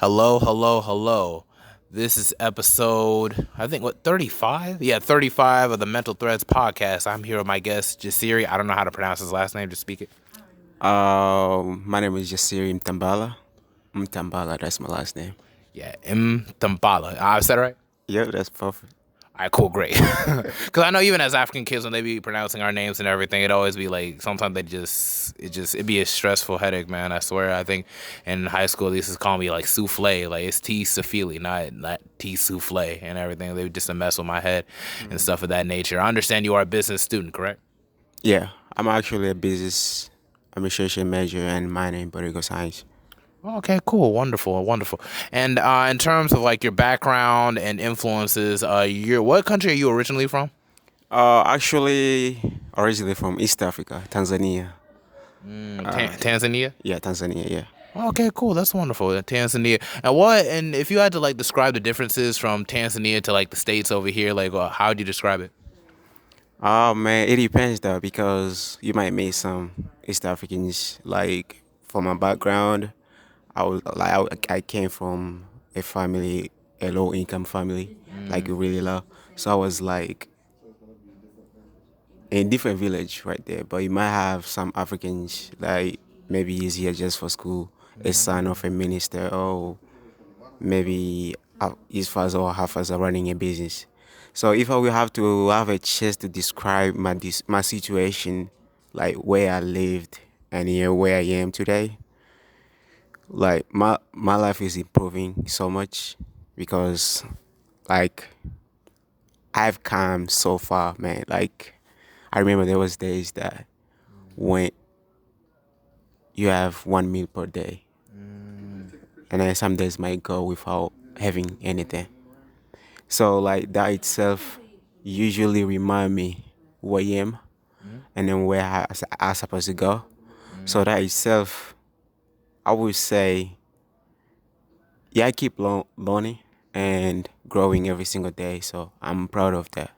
Hello, hello, hello. This is episode, I think, what, 35? Yeah, 35 of the Mental Threads podcast. I'm here with my guest, Jasiri. I don't know how to pronounce his last name, just speak it. My name is Jasiri Mtambala. Mtambala, that's my last name. Yeah, Mtambala. I said it right? Yep, that's perfect. All right, cool, great. Because I know even as African kids, when they be pronouncing our names and everything, it always be like, sometimes it'd be a stressful headache, man. I swear. I think in high school, they used to call me like souffle. Like, it's tea souffle, not tea souffle and everything. They would just mess with my head and stuff of that nature. I understand you are a business student, correct? Yeah, I'm actually a business administration major and minor in political science. Okay, cool, wonderful, wonderful. And in terms of like your background and influences, what country are you originally from? Actually, originally from East Africa, Tanzania. Tanzania. Yeah, Tanzania, yeah. Okay, cool. That's wonderful. Tanzania. And what? And if you had to like describe the differences from Tanzania to like the states over here, like how would you describe it? Oh man, it depends though because you might meet some East Africans. Like from my background, I came from a family, a low income family, like really low. So I was like in different village right there, but you might have some Africans like maybe he's here just for school, a son of a minister, or maybe his father or her father running a business. So if I will have to have a chance to describe my situation, like where I lived and here where I am today, like my life is improving so much because like I've come so far, man. Like I remember there was days that when you have 1 meal per day, and then some days might go without having anything. So like that itself usually remind me who I am and then where I supposed to go. So that itself, I would say, yeah, I keep learning and growing every single day. So I'm proud of that.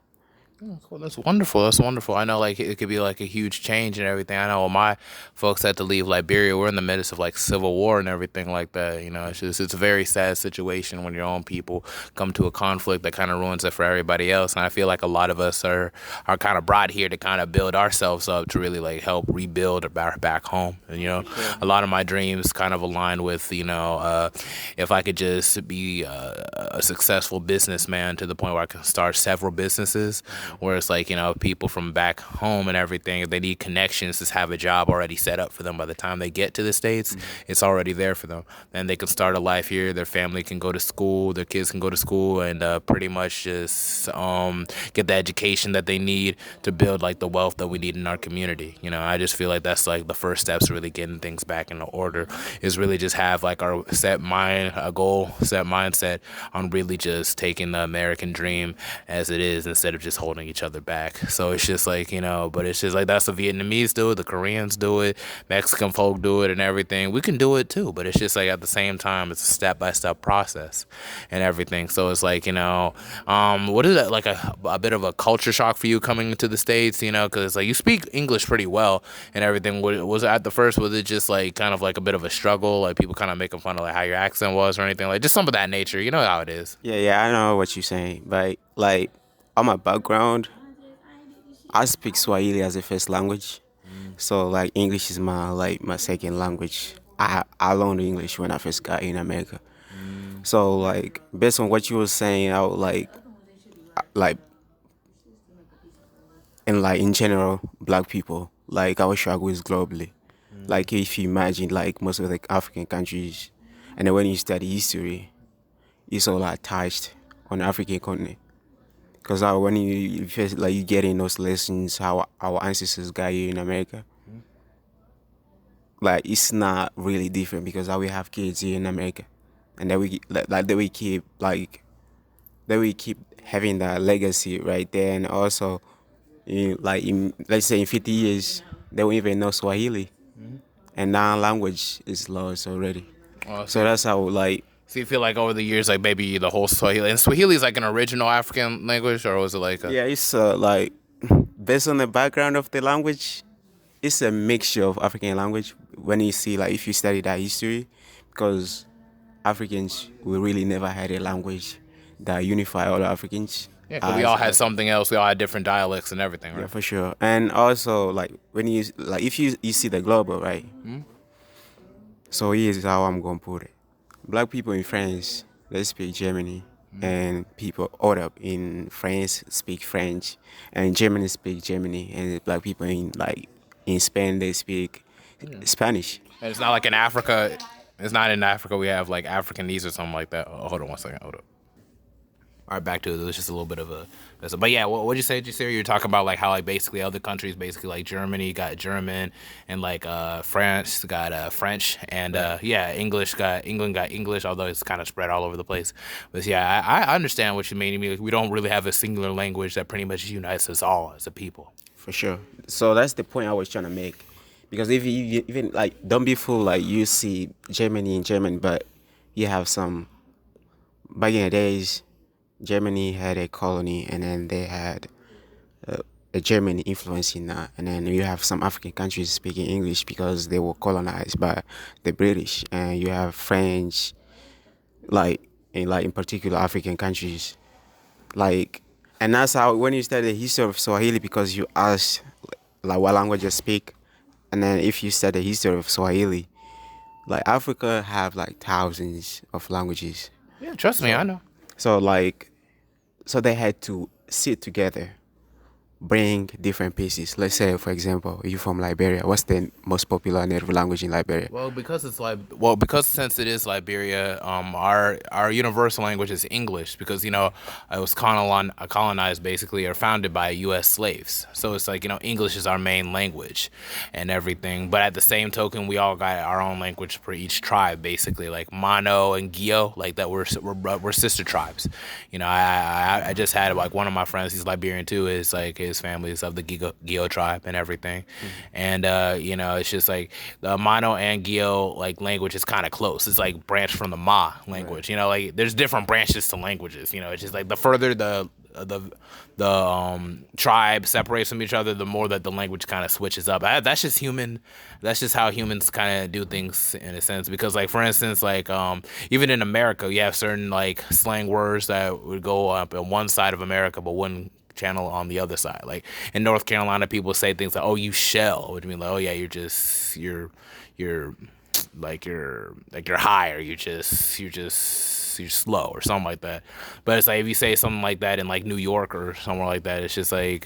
Cool. That's wonderful. That's wonderful. I know, like, it could be like a huge change and everything. I know my folks had to leave Liberia. We're in the midst of like civil war and everything like that. You know, it's a very sad situation when your own people come to a conflict that kind of ruins it for everybody else. And I feel like a lot of us are kind of brought here to kind of build ourselves up to really like help rebuild our back home. And a lot of my dreams kind of align with if I could just be a successful businessman to the point where I can start several businesses where it's like, people from back home and everything, if they need connections, just have a job already set up for them by the time they get to the States. It's already there for them. And they can start a life here. Their family can go to school. Their kids can go to school and pretty much just get the education that they need to build like the wealth that we need in our community. I just feel like that's like the first steps to really getting things back into order is really just have like our a goal, set mindset on really just taking the American dream as it is instead of just holding each other back. So it's just like, but it's just like that's the Vietnamese do it, the Koreans do it, Mexican folk do it and everything. We can do it too, but it's just like at the same time, it's a step by step process and everything. So it's like, what is that like a bit of a culture shock for you coming to the States, because like you speak English pretty well and everything. Was it at the first, was it just like kind of like a bit of a struggle? Like people kind of making fun of like how your accent was or anything, like just some of that nature, you know how it is. Yeah, I know what you're saying. But like on my background, I speak Swahili as a first language. So like English is my second language. I learned English when I first got in America. So like based on what you were saying, I would like and like in general, black people like our struggle is globally. Like if you imagine like most of the African countries, and then when you study history, it's all attached on the African continent. Because when you first like you get in those lessons how our ancestors got here in America, like it's not really different because how we have kids here in America, and then we keep that we keep having that legacy right there, and also let's say in 50 years they won't even know Swahili, and now language is lost already. Oh, So that's how like so you feel like over the years, like maybe the whole Swahili, and Swahili is like an original African language, or was it like a? yeah, it's like based on the background of the language, it's a mixture of African language. When you see like if you study that history, because Africans, we really never had a language that unify all Africans. Yeah, because we all As had something else. We all had different dialects and everything, yeah, right? for sure. And also, like when you like, if you see the global, right? So here's how I'm gonna put it. Black people in France, they speak Germany, and people other in France speak French, and Germany speak Germany, and black people in like in Spain they speak Spanish. And it's not like in Africa. It's not in Africa. We have like Africanese or something like that. Oh, hold on one second. Hold up. All right, back to it. It was just a little bit of a, but yeah, what'd you say, Jasiri? You were talking about like how like basically other countries, basically like Germany got German, and like France got French, and yeah, England got English, although it's kind of spread all over the place. But yeah, I understand what you mean. I mean, like, we don't really have a singular language that pretty much unites us all as a people. For sure. So that's the point I was trying to make. Because if you even like, don't be fooled, like you see Germany in German, but you have some, back in the days, Germany had a colony and then they had a German influence in that. And then you have some African countries speaking English because they were colonized by the British. And you have French, like in particular African countries. Like, and that's how when you study the history of Swahili, because you ask like what language you speak, and then if you study the history of Swahili, like Africa have like thousands of languages. Yeah, trust me, I So know. so like so they had to sit together, bring different pieces. Let's say, for example, you from Liberia. What's the most popular native language in Liberia? Well, because it's like, because since it is Liberia, our universal language is English because it was colonized basically or founded by U.S. slaves. So it's like English is our main language, and everything. But at the same token, we all got our own language for each tribe, basically. Like Mano and Gio, like that we're sister tribes. I just had like one of my friends. He's Liberian too. Is like his family is of the Gio tribe and everything, and it's just like the Mano and Gio like language is kind of close. It's like branched from the Ma Right. language. Like there's different branches to languages. It's just like the further the tribe separates from each other, the more that the language kind of switches up. That's just human. That's just how humans kind of do things in a sense. Because like for instance, like even in America, you have certain like slang words that would go up on one side of America, but wouldn't channel on the other side. Like in North Carolina, people say things like, "Oh, you shell," which means like, "Oh yeah, you're you're high, or you're slow or something like that." But it's like if you say something like that in like New York or somewhere like that, it's just like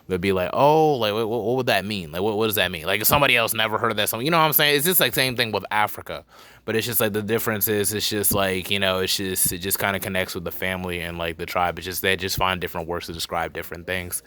they'd be like, "Oh, like what would that mean? Like what does that mean?" Like if somebody else never heard of that song, you know what I'm saying? It's just like same thing with Africa, but it's just like the difference is it's just like it just kind of connects with the family and like the tribe. It's just they just find different words to describe different things,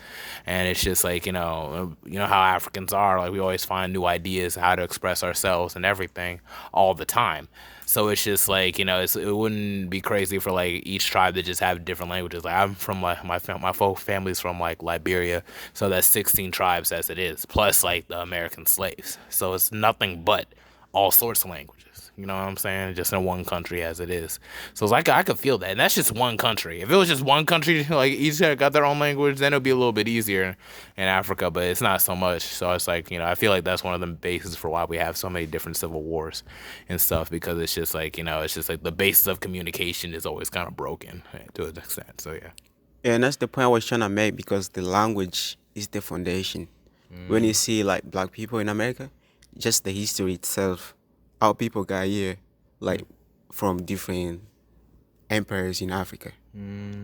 and it's just like how Africans are. Like we always find new ideas how to express ourselves and everything all the time. So it's just like it wouldn't be crazy for like each tribe to just have different languages. Like I'm from like my folk family's from like Liberia, so that's 16 tribes as it is, plus like the American slaves. So it's nothing but all sorts of languages. You know what I'm saying? Just in one country as it is. So it's like I could feel that, and that's just one country. If it was just one country, like each had got their own language, then it'd be a little bit easier in Africa. But it's not so much. So it's like I feel like that's one of the bases for why we have so many different civil wars and stuff, because it's just like it's just like the basis of communication is always kind of broken to an extent. So yeah. And that's the point I was trying to make because the language is the foundation. When you see like black people in America, just the history itself, how people got here, like from different empires in Africa.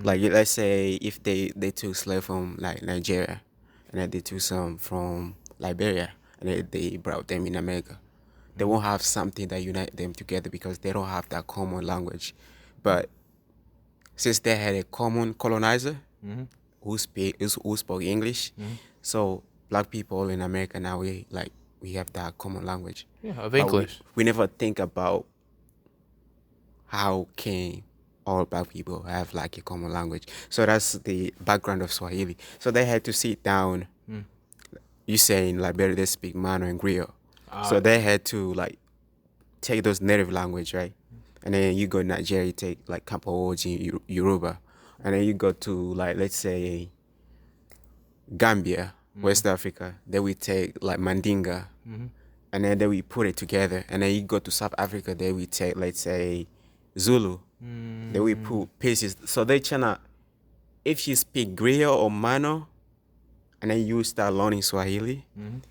Like let's say if they took slave from like Nigeria, and then they took some from Liberia, and they brought them in America. They won't have something that unite them together because they don't have that common language. But since they had a common colonizer who spoke English, so black people in America now we have that common language. Yeah, of But we, English. we never think about how can all black people have like a common language. So that's the background of Swahili. So they had to sit down. You say in Liberia they speak Mano and Griot. So they had to like take those native language, right? And then you go to Nigeria, you take like Kapawoji, Yoruba. And then you go to like let's say Gambia, West Africa, they will take like Mandinga. and then we put it together. And then you go to South Africa, then we take, let's say, Zulu. Then we put pieces. So they tryna, if you speak Griot or Mano, and then you start learning Swahili,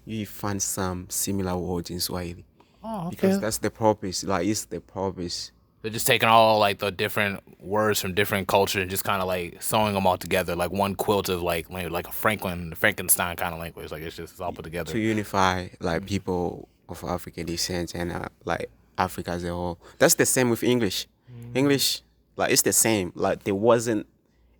you find some similar words in Swahili. Oh, Because okay. that's the purpose. Like, it's the purpose. They're just taking all like the different words from different cultures and just kind of like sewing them all together, like one quilt of like a Frankenstein kind of language. Like it's all put To together. unify, like, people of African descent and, like, Africa as a whole. That's the same with English. English, like, it's the same. Like, there wasn't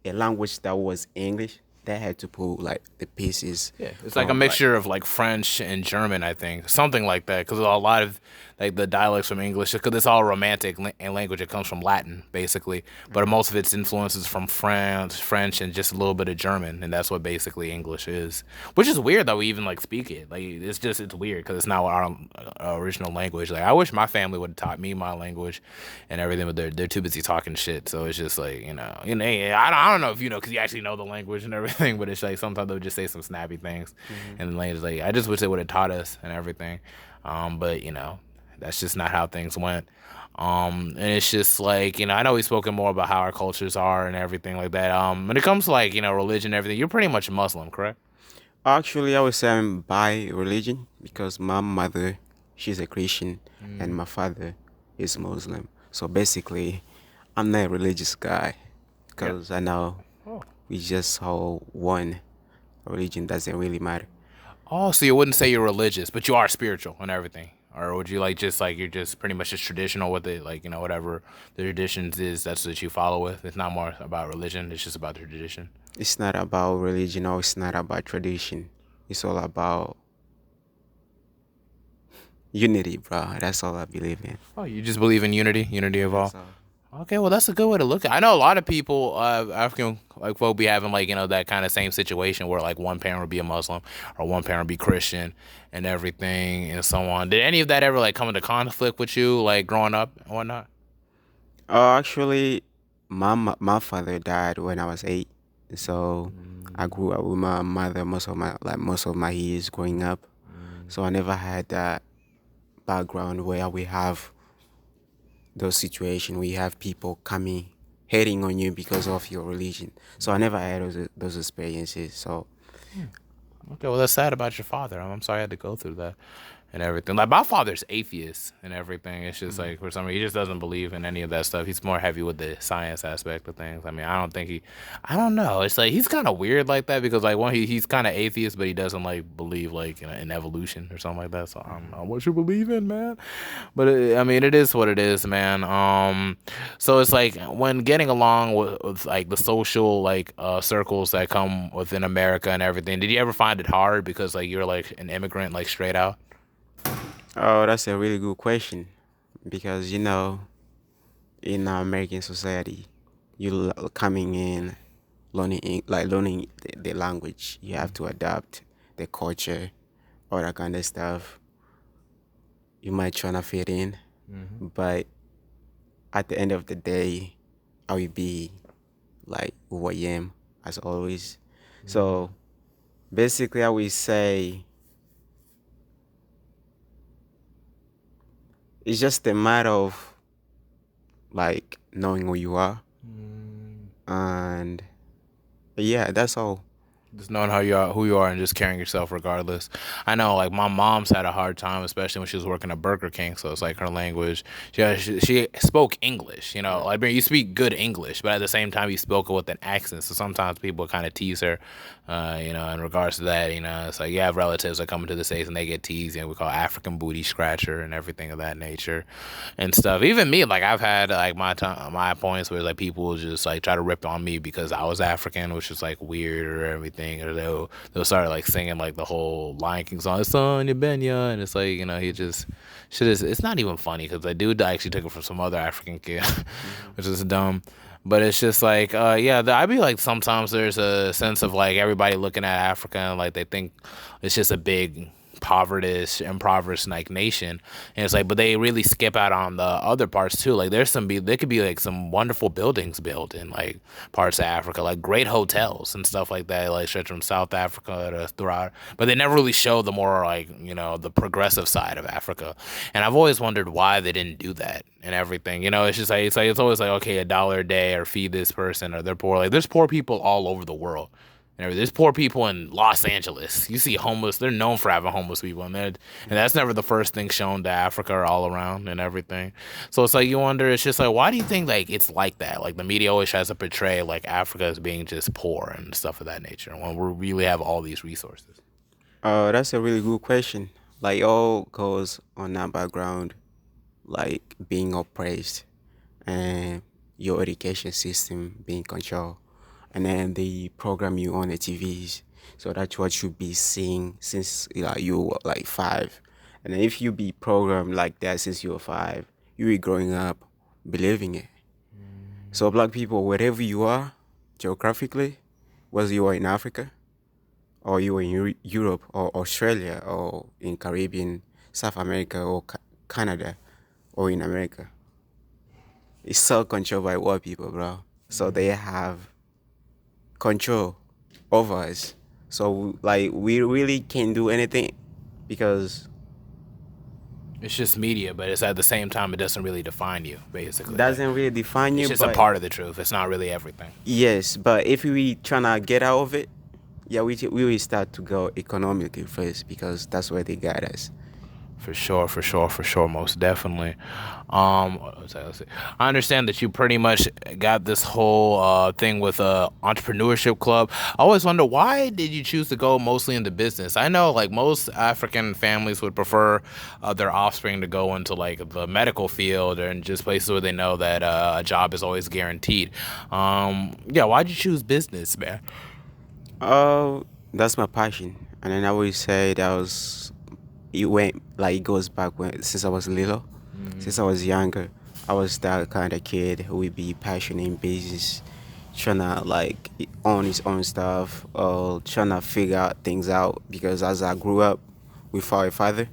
a language that was English. They had to put, like, the pieces Yeah, it's like a from, like, mixture of like French and German, I think, something like that. Because a lot of like the dialects from English, because it's all romantic and language. It comes from Latin, basically, but most of its influences from French, and just a little bit of German, and that's what basically English is. Which is weird that we even like speak it. Like it's weird because it's not our original language. Like I wish my family would have taught me my language and everything, but they're too busy talking shit. So it's just like I don't know if you know because you actually know the language and everything, but it's like sometimes they'll just say some snappy things, and the language like I just wish they would have taught us and everything. But that's just not how things went. And it's just like, I know we've spoken more about how our cultures are and everything like that. When it comes to like, religion and everything, you're pretty much Muslim, correct? actually, I would say I'm by religion because my mother, she's a Christian, and my father is Muslim. So basically, I'm not a religious guy Yeah. because I know Oh. we just all one. Religion doesn't really matter. Oh, so you wouldn't say you're religious, but you are spiritual and everything. Or would you like just like you're just pretty much just traditional with it, like, whatever the traditions is, that's what you follow with. It's not more about religion, it's just about the tradition. It's not about religion or it's not about tradition. It's all about unity, bro. That's all I believe in. Oh, you just believe in unity, unity of all. That's all. Okay, well that's a good way to look at it. I know a lot of people, African like folk be having like, that kind of same situation where like one parent would be a Muslim or one parent would be Christian and everything and so on. Did any of that ever like come into conflict with you, like growing up and whatnot? Actually, my father died when I was 8, so I grew up with my mother most of my years growing up. So I never had that background where we have those situations where you have people coming hating on you because of your religion. So I never had those experiences. So Okay, well that's sad about your father. I'm sorry I had to go through that and everything. Like my father's atheist and everything. It's just like for some reason he just doesn't believe in any of that stuff. He's more heavy with the science aspect of things. I mean, I don't know. It's like he's kind of weird like that because like he's kind of atheist, but he doesn't like believe like in evolution or something like that. So I don't know what you believe in, man. But I mean, it is what it is, man. So it's like when getting along with like the social like circles that come within America and everything. Did you ever find it hard because like you're like an immigrant like straight out? oh, that's a really good question because in American society, coming in, learning the language, you have to adapt the culture, all that kind of stuff. You might try to fit in, but at the end of the day, I will be like who I am as always. So basically, I will say it's just a matter of like knowing who you are, and yeah, that's all. Just knowing how you are, who you are, and just carrying yourself regardless. I know, like my mom's had a hard time, especially when she was working at Burger King. So it's like her language. She spoke English. Like you speak good English, but at the same time you spoke it with an accent. So sometimes people kind of tease her, in regards to that. It's like you have relatives that come into the States and they get teased. We call African booty scratcher and everything of that nature, and stuff. Even me, like I've had like my points where like people just like try to rip on me because I was African, which is like weird or everything. Or they'll start like singing like the whole Lion King song, Sonya Benya, and it's like he just shit is. It's not even funny because the dude actually took it from some other African kid, which is dumb. But it's just like, yeah, I be like sometimes there's a sense of like everybody looking at Africa and like they think it's just a big impoverished like nation. And it's like, but they really skip out on the other parts too. Like there could be like some wonderful buildings built in like parts of Africa, like great hotels and stuff like that, like stretch from South Africa to throughout. But they never really show the more like the progressive side of Africa. And I've always wondered why they didn't do that and everything. It's just like it's always like, okay, $1 a day or feed this person or they're poor. Like there's poor people all over the world. There's poor people in Los Angeles. You see homeless; they're known for having homeless people, and that's never the first thing shown to Africa or all around and everything. So it's like you wonder. It's just like, why do you think like it's like that? Like the media always tries to portray like Africa as being just poor and stuff of that nature, when we really have all these resources. That's a really good question. Like, it all goes on that background, like being oppressed and your education system being controlled, and then they program you on the TVs. So that's what you be seeing since you were like 5, and then if you be programmed like that since you were 5, you be growing up believing it. So black people, wherever you are geographically, whether you are in Africa or you are in Europe or Australia or in Caribbean, South America or Canada or in America, it's so controlled by white people, bro. So they have control over us. So like we really can't do anything because It's just media, but it's at the same time it doesn't really define you, it basically. Like doesn't really define it's you. just a But part of the truth. It's not really everything. yes, but if we tryna get out of it, yeah, we will start to go economically first because that's where they got us. For sure, for sure, for sure, most definitely. What was I gonna say? I understand that you pretty much got this whole thing with entrepreneurship club. I always wonder, why did you choose to go mostly into business? I know like most African families would prefer their offspring to go into like the medical field or in just places where they know that a job is always guaranteed. Yeah, why'd you choose business, man? Oh, that's my passion, and then I always say that was it went like it goes back when since I was little, since I was younger. I was that kind of kid who would be passionate in business, trying to like own his own stuff or trying to figure out things out. Because as I grew up without a father,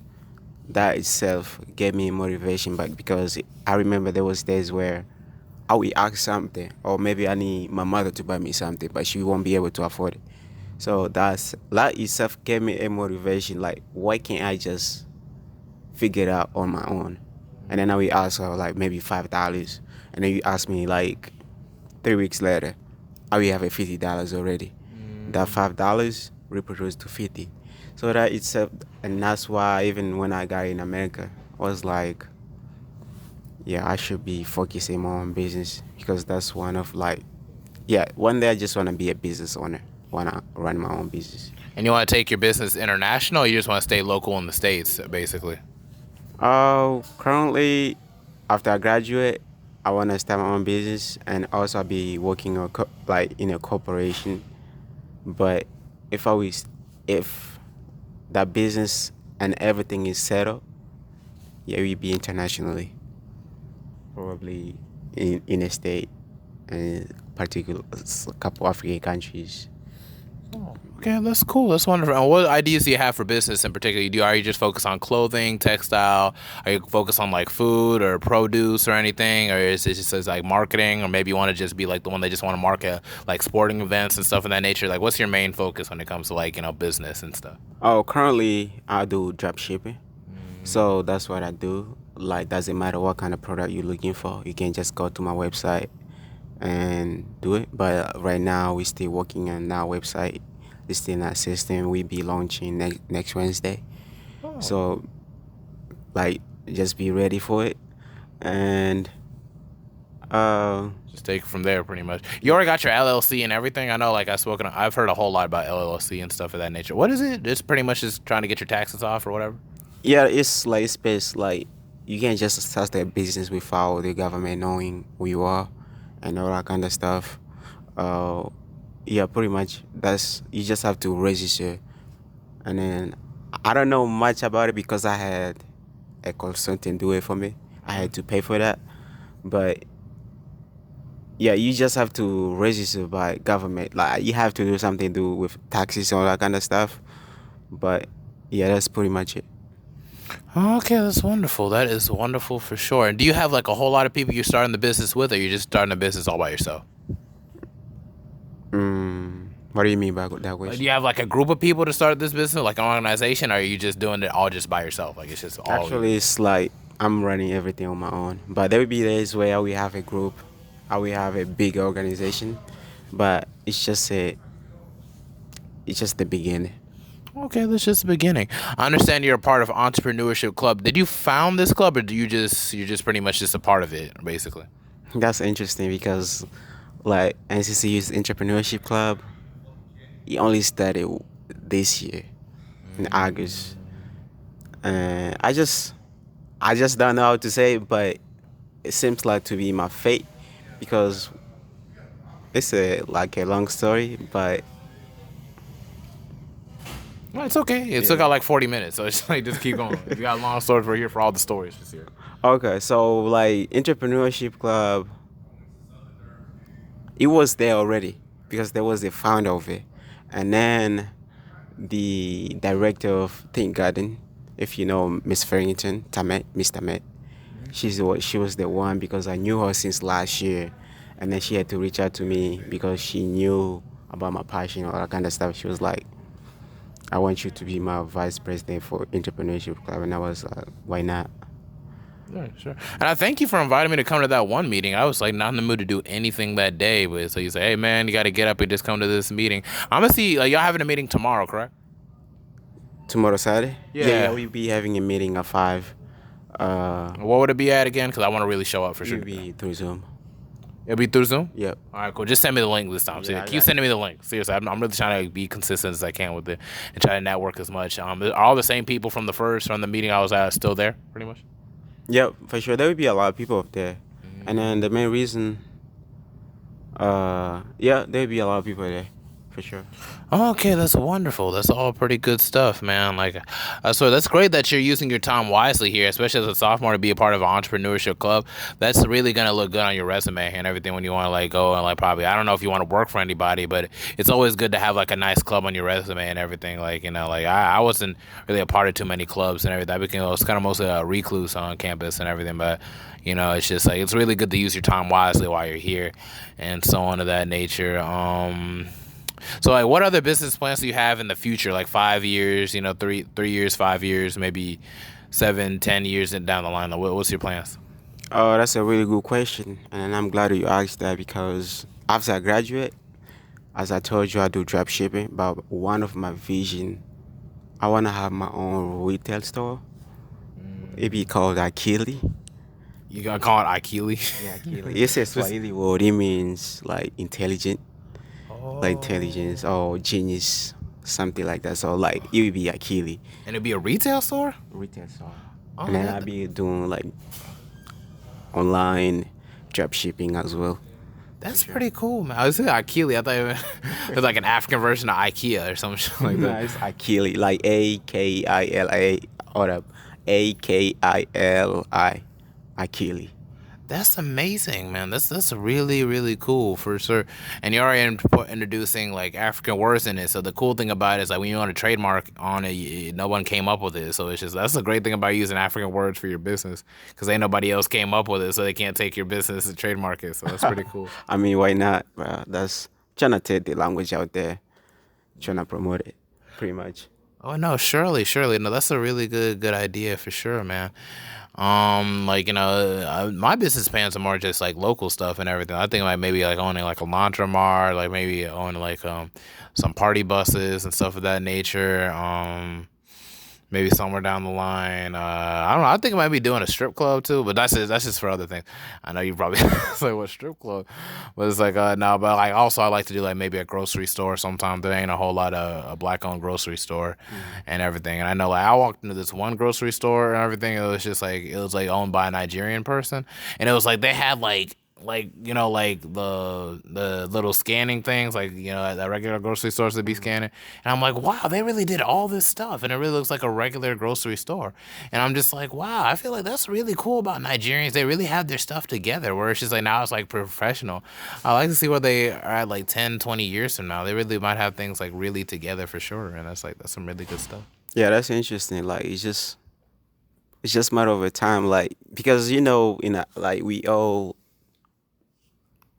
that itself gave me motivation back. Because I remember there was days where I would ask something, or maybe I need my mother to buy me something, but she won't be able to afford it. So that itself gave me a motivation. Like, why can't I just figure it out on my own? And then I will ask her like maybe $5, and then you ask me like 3 weeks later, I will have a $50 already. That $5 reproduced to 50. So that itself, and that's why even when I got in America, I was like, yeah, I should be focusing more on business because that's one of like, yeah, one day I just want to be a business owner, want to run my own business. And you want to take your business international, or you just want to stay local in the states, basically? Currently, after I graduate, I want to start my own business and also be working on like in a corporation. But if I was, if that business and everything is settled, yeah, we be internationally, probably in a state and particular a couple African countries. Okay, that's cool. That's wonderful. And what ideas do you have for business in particular? Are you just focused on clothing, textile? Are you focused on like food or produce or anything? Or is it just as like marketing? Or maybe you want to just be like the one that just want to market like sporting events and stuff of that nature? Like, what's your main focus when it comes to like, business and stuff? Oh, currently I do drop shipping. So that's what I do. Like, doesn't matter what kind of product you're looking for. You can just go to my website and do it. But right now, we're still working on our website. It's still not system. We be launching next Wednesday. Oh. So, like, just be ready for it. And uh, Just take it from there, pretty much. You already got your LLC and everything. I know, like I've heard a whole lot about LLC and stuff of that nature. What is it? It's pretty much just trying to get your taxes off or whatever. yeah, it's like space. Like, you can't just start a business without the government knowing who you are and all that kind of stuff. Uh, yeah, pretty much. That's you just have to register, and then I don't know much about it because I had a consultant do it for me. I had to pay for that, but yeah, you just have to register by government. Like, you have to do something to do with taxes and all that kind of stuff. But Yeah, that's pretty much it. Okay, that's wonderful. That is wonderful for sure. And do you have like a whole lot of people you're starting the business with, or you're just starting the business all by yourself? What do you mean by that Like, do question? you have like a group of people to start this business, like an organization, or are you just doing it all just by yourself? Like it's just all you. Actually, it's like I'm running everything on my own. But there will be days where we have a group, we have a big organization, but it's just the beginning. Okay, that's just the beginning. I understand you're a part of entrepreneurship club. Did you found this club, or do you're just pretty much just a part of it, basically? That's interesting because like NCCU's entrepreneurship club, it only started this year in August, and I just don't know how to say it, but it seems like to be my fate because it's a like a long story, but No, it's okay. It yeah. took out like 40 minutes, so it's like just keep going. If you got long stories, we're here for all the stories. Just here. Okay, so like entrepreneurship club, it was there already because there was the founder of it, and then the director of Think Garden, if you know Miss Farrington, Tamet, Miss Tamet. She was the one because I knew her since last year, and then she had to reach out to me because she knew about my passion, all that kind of stuff. She was like, "I want you to be my vice president for entrepreneurship club," and I was like, "Why not?" Yeah, sure. And I thank you for inviting me to come to that one meeting. I was like not in the mood to do anything that day, but so you say, hey man, you got to get up and just come to this meeting. I'm gonna see. Like, y'all having a meeting tomorrow, correct? Tomorrow Saturday? Yeah, yeah, Yeah. we'll be having a meeting at 5. What would it be at again? Because I want to really show up for sure. You'll be through Zoom. It'll be through Zoom. Yep. All right, cool. Just send me the link this time. So Yeah, I keep got it. sending me the link. Seriously, I'm really trying to be consistent as I can with it and try to network as much. Are all the same people from the meeting I was at still there, pretty much? Yep, for sure. There will be a lot of people up there. And then the main reason, yeah, there will be a lot of people there, for sure. Okay, that's wonderful. That's all pretty good stuff, man. Like, so that's great that you're using your time wisely here, especially as a sophomore to be a part of an entrepreneurship club. That's really gonna look good on your resume and everything when you want to like go and like probably I don't know if you want to work for anybody, but it's always good to have like a nice club on your resume and everything. Like like I wasn't really a part of too many clubs and everything. I was kind of mostly a recluse on campus and everything, but it's just like it's really good to use your time wisely while you're here and so on of that nature. So, like, what other business plans do you have in the future? Like 5 years, 3 years, 5 years, maybe 7, 10 years down the line. Like, what's your plans? Oh, that's a really good question. And I'm glad that you asked that because after I graduate, as I told you, I do drop shipping. But one of my vision, I want to have my own retail store. It be called Akili. You gonna call it Aikili? Yeah, Akili. It's a Just Swahili word. It means like intelligent, like intelligence oh, or genius, something like that. So like it would be Akili and it'd be a retail store. retail store, Oh, and then I'll be doing like online drop shipping as well. that's pretty cool, man. I was thinking Aikili. I thought it was like an African version of IKEA or some shit like No, that. it's Akili, like Akila. Hold up, Akili, Akili. That's amazing, man. That's really really cool for sure. And you're already introducing like African words in it. So the cool thing about it is like when you want to trademark on it, no one came up with it. So it's just that's the great thing about using African words for your business because ain't nobody else came up with it, so they can't take your business and trademark it. So that's pretty cool. I mean, why not, bro? That's trying to take the language out there, trying to promote it, pretty much. Oh no, surely. No, that's a really good idea for sure, man. Like my business plans are more just like local stuff and everything. I think like maybe like owning like a laundromat, like maybe owning like some party buses and stuff of that nature. Maybe somewhere down the line. I don't know. I think I might be doing a strip club too, but that's just for other things. I know you probably say what strip club, but it's like no. But like also I like to do like maybe a grocery store. Sometimes there ain't a whole lot of a black owned grocery store and everything. And I know like I walked into this one grocery store and everything. It was like owned by a Nigerian person, and it was like they had like like the little scanning things like at the regular grocery stores to be scanning, and I'm like, wow, they really did all this stuff and it really looks like a regular grocery store. And I'm just like, wow, I feel like that's really cool about Nigerians. They really have their stuff together where it's just like now it's like professional. I like to see where they are at like 10, 20 years from now. They really might have things like really together for sure, and that's some really good stuff. Yeah, that's interesting. Like it's just matter of a time. Like because you know, like we all,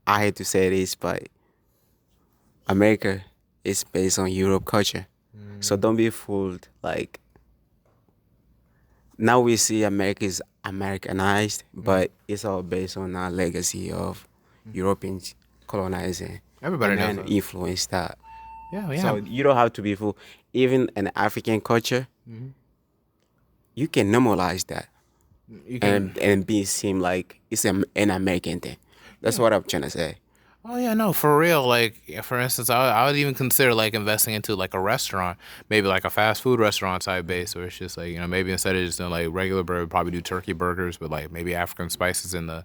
I hate to say this, but America is based on Europe culture. So don't be fooled. Like now we see America is Americanized, but it's all based on our legacy of Europeans colonizing Everybody and knows then that. influence that. Yeah, yeah. So you don't have to be fooled. Even an African culture, you can normalize that You can. and be seem like it's an American thing. That's Yeah. what I'm trying to say. Oh yeah, no, for real. Like for instance, I would even consider like investing into like a restaurant, maybe like a fast food restaurant type base, where it's just like maybe instead of just doing like regular burger, probably do turkey burgers with like maybe African spices in the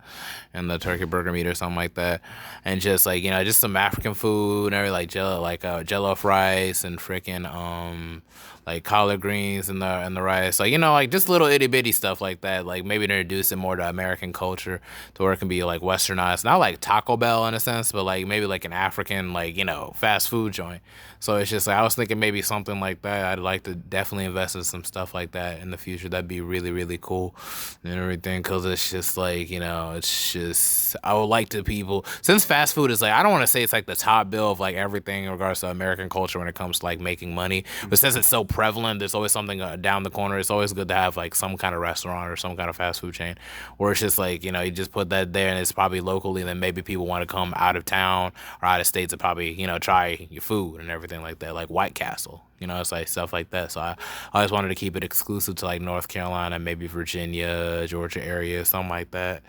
turkey burger meat or something like that, and just like just some African food and everything like jollof rice and freaking like collard greens and the rice, like like just little itty bitty stuff like that. Like maybe introduce it more to American culture to where it can be like westernized, not like Taco Bell in a sense, but like maybe like an African like fast food joint. So it's just like I was thinking maybe something like that. I'd like to definitely invest in some stuff like that in the future. That'd be really really cool and everything because it's just like it's just I would like to people since fast food is like I don't want to say it's like the top bill of like everything in regards to American culture when it comes to like making money, but since it's so prevalent, there's always something down the corner. It's always good to have like some kind of restaurant or some kind of fast food chain where it's just like you just put that there and it's probably locally, and then maybe people want to come out of town or out of state to probably try your food and everything like that, like White Castle. It's like stuff like that. So I always wanted to keep it exclusive to like North Carolina, maybe Virginia, Georgia area, something like that.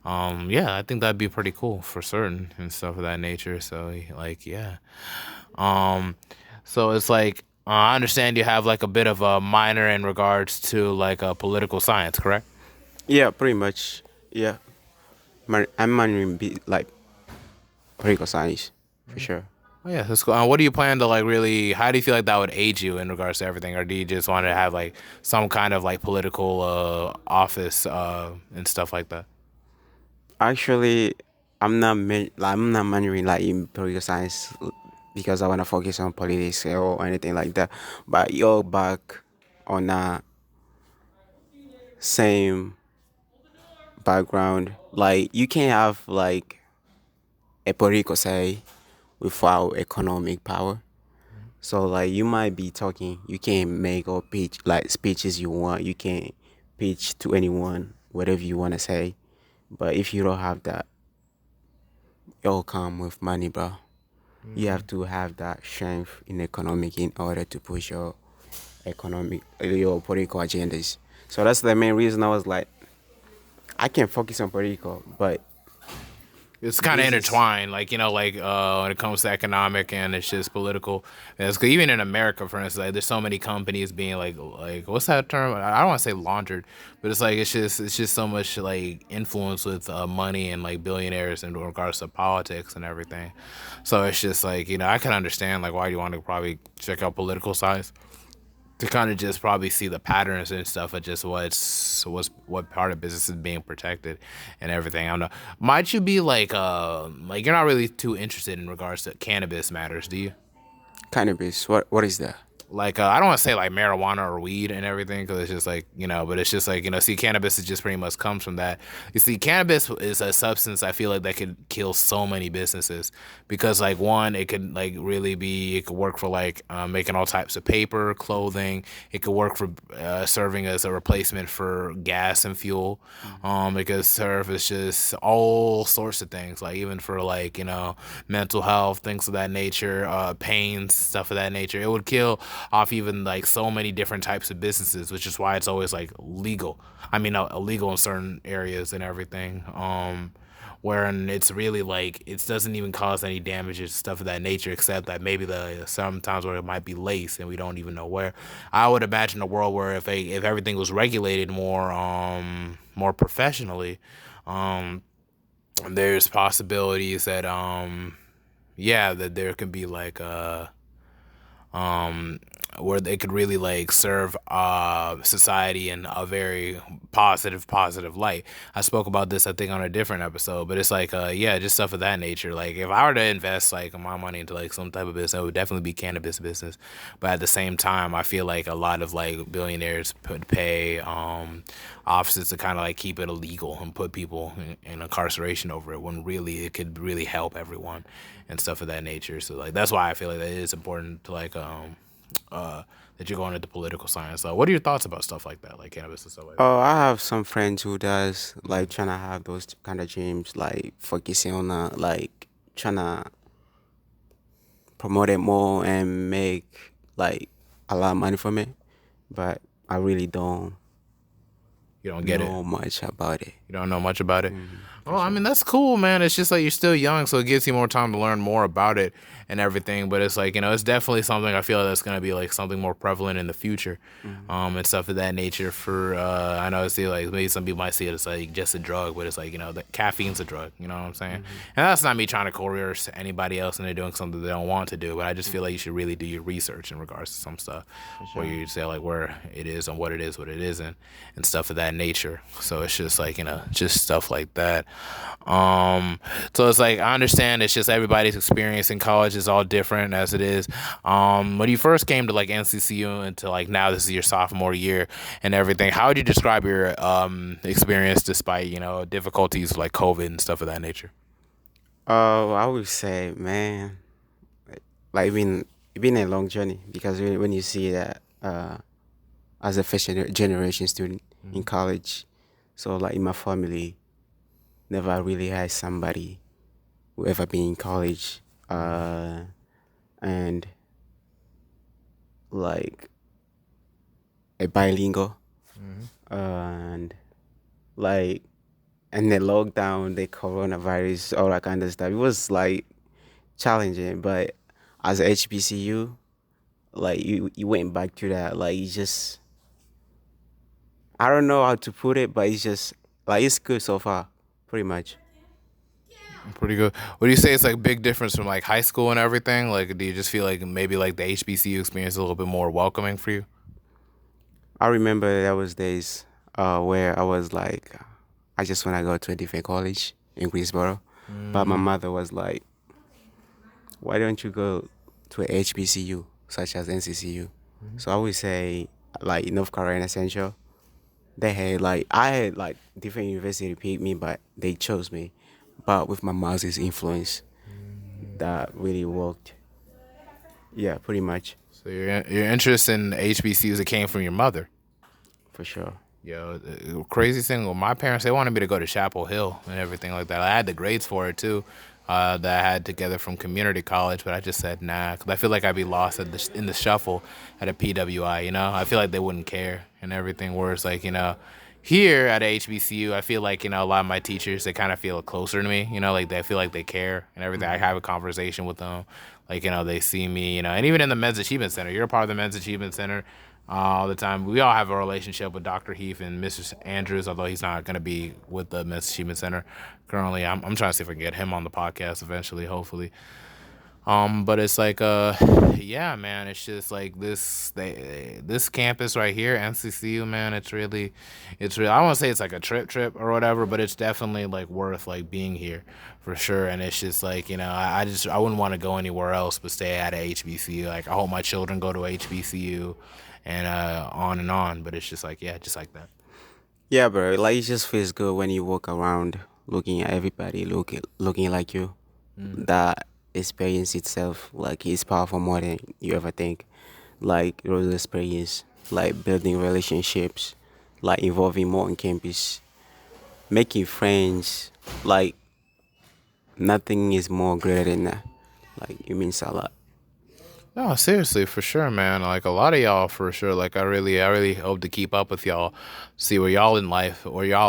Yeah, I think that'd be pretty cool for certain and stuff of that nature. So like, yeah. Um, so it's like I understand you have like a bit of a minor in regards to like political science, correct? Yeah, pretty much. Yeah, I'm minoring like political science for sure. Oh yeah, that's cool. What do you plan to like really? How do you feel like that would aid you in regards to everything, or do you just want to have like some kind of like political office and stuff like that? Actually, I'm not minoring like in political science because I want to focus on politics or anything like that. But you're back on a same background. Like you can have like a political say without economic power. So like you might be talking, you can make or pitch like speeches you want. You can pitch to anyone whatever you want to say. But if you don't have that, it all come with money, bro. You have to have that strength in economic in order to push your political agendas. So that's the main reason I was like, I can focus on political, but It's kind of business intertwined, like like when it comes to economic and it's just political. And it's 'cause even in America, for instance, like there's so many companies being like what's that term? I don't want to say laundered, but it's like it's just so much like influence with money and like billionaires in regards to politics and everything. So it's just like I can understand like why you want to probably check out political science to kind of just probably see the patterns and stuff of just what part of business is being protected and everything. I don't know. Might you be like you're not really too interested in regards to cannabis matters, do you? cannabis. What is that? Like I don't want to say like marijuana or weed and everything because it's just like but it's just like see, cannabis is just pretty much comes from that. You see, cannabis is a substance I feel like that could kill so many businesses because like one, it could like really be it could work for like making all types of paper, clothing. It could work for serving as a replacement for gas and fuel. It could serve as just all sorts of things, like even for like mental health, things of that nature, pains, stuff of that nature. It would kill off even like so many different types of businesses, which is why it's always like legal. I mean, illegal in certain areas and everything. Wherein it's really like it doesn't even cause any damages, stuff of that nature, except that maybe the sometimes where it might be laced and we don't even know where. I would imagine a world where if everything was regulated more professionally, um, there's possibilities that yeah that there can be like um, where they could really like serve society in a very positive light. I spoke about this I think on a different episode, but it's like yeah, just stuff of that nature. Like if I were to invest like my money into like some type of business, it would definitely be cannabis business. But at the same time, I feel like a lot of like billionaires pay offices to kind of like keep it illegal and put people in incarceration over it, when really it could really help everyone and stuff of that nature. So like that's why I feel like that it is important to like that you're going into political science. So what are your thoughts about stuff like that, like cannabis and stuff like that? Oh, I have some friends who does like trying to have those kind of dreams, like focusing on like trying to promote it more and make like a lot of money from it. But I really don't You don't get it. know much about it. You don't know much about it. For Oh, I mean sure. that's cool, man. It's just like you're still young, so it gives you more time to learn more about it and everything. But it's like it's definitely something I feel that's gonna be like something more prevalent in the future, Hmm. and stuff of that nature. For I know it's like maybe some people might see it as like just a drug, but it's like the caffeine's a drug. You know what I'm saying? And Hmm. that's not me trying to coerce anybody else into doing something they don't want to do, but I just feel like you should really do your research in regards to some stuff, For where sure. you say like where it is and what it isn't, and stuff of that nature. So it's just like just stuff like that. Um, so it's like I understand it's just everybody's experience in college is all different as it is. When you first came to like NCCU and to like now this is your sophomore year and everything, how would you describe your experience despite difficulties like COVID and stuff of that nature? Oh, I would say, man, like it's been a long journey because when you see that as a first generation student in college, so like in my family, never really had somebody who ever been in college, and like a bilingual, and like and the lockdown, the coronavirus, all that kind of stuff. It was like challenging, but as a HBCU, like you went back to that. Like you just I don't know how to put it, but it's just like it's good so far, pretty much. Pretty good. What do you say it's like big difference from like high school and everything? Like, do you just feel like maybe like the HBCU experience is a little bit more welcoming for you? I remember there was days where I was like, I just want to go to a different college in Greensboro, but my mother was like, why don't you go to a HBCU such as NCCU? So I would say like North Carolina Central. They had like I had like different university pick me, but they chose me. But with my mother's influence, that really worked. Yeah, pretty much So your interest in HBCUs it came from your mother. for sure. Yo, the crazy thing with my parents, they wanted me to go to Chapel Hill and everything like that. I had the grades for it too, that I had together from community college, but I just said nah, because I feel like I'd be lost in the shuffle at a PWI. I feel like they wouldn't care and everything. Whereas like here at HBCU, I feel like a lot of my teachers they kind of feel closer to me. Like they feel like they care and everything. I Hmm. have a conversation with them, like they see me. And even in the Men's Achievement Center, you're a part of the Men's Achievement Center all the time. We all have a relationship with Dr. Heath and Mr. Andrews, although he's not going to be with the Men's Achievement Center currently. I'm trying to see if I can get him on the podcast eventually, hopefully. But it's like yeah, man, it's just like this campus right here, NCCU, man, it's really I won't say it's like a trip or whatever, but it's definitely like worth like being here for sure. And it's just like, I wouldn't want to go anywhere else but stay at a HBCU. Like I hope my children go to HBCU and on and on, but it's just like yeah, just like that. Yeah, bro. Like it just feels good when you walk around looking at everybody looking like you. That experience itself, like, is powerful more than you ever think. Like those experience, like building relationships, like involving more on campus, making friends. Like nothing is more greater than that. Like it means a lot. No, seriously, for sure, man. Like a lot of y'all, for sure. Like I really hope to keep up with y'all, see where y'all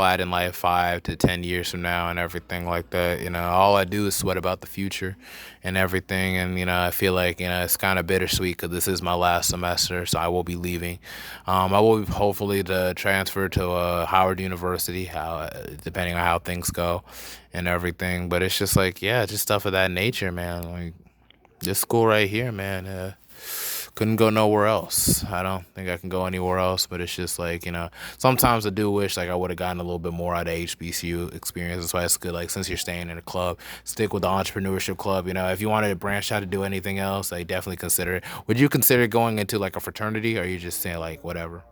at in life 5 to 10 years from now, and everything like that. All I do is sweat about the future, and everything. And I feel like it's kind of bittersweet because this is my last semester, so I will be leaving. I will be hopefully to transfer to Howard University, how depending on how things go, and everything. But it's just like yeah, just stuff of that nature, man. Like this school right here, man. couldn't go nowhere else. I don't think I can go anywhere else. But it's just like, sometimes I do wish like I would have gotten a little bit more out of HBCU experience. That's why it's good. Like since you're staying in a club, stick with the entrepreneurship club. If you wanted to branch out to do anything else, I definitely consider it. Would you consider going into like a fraternity, or are you just saying like whatever?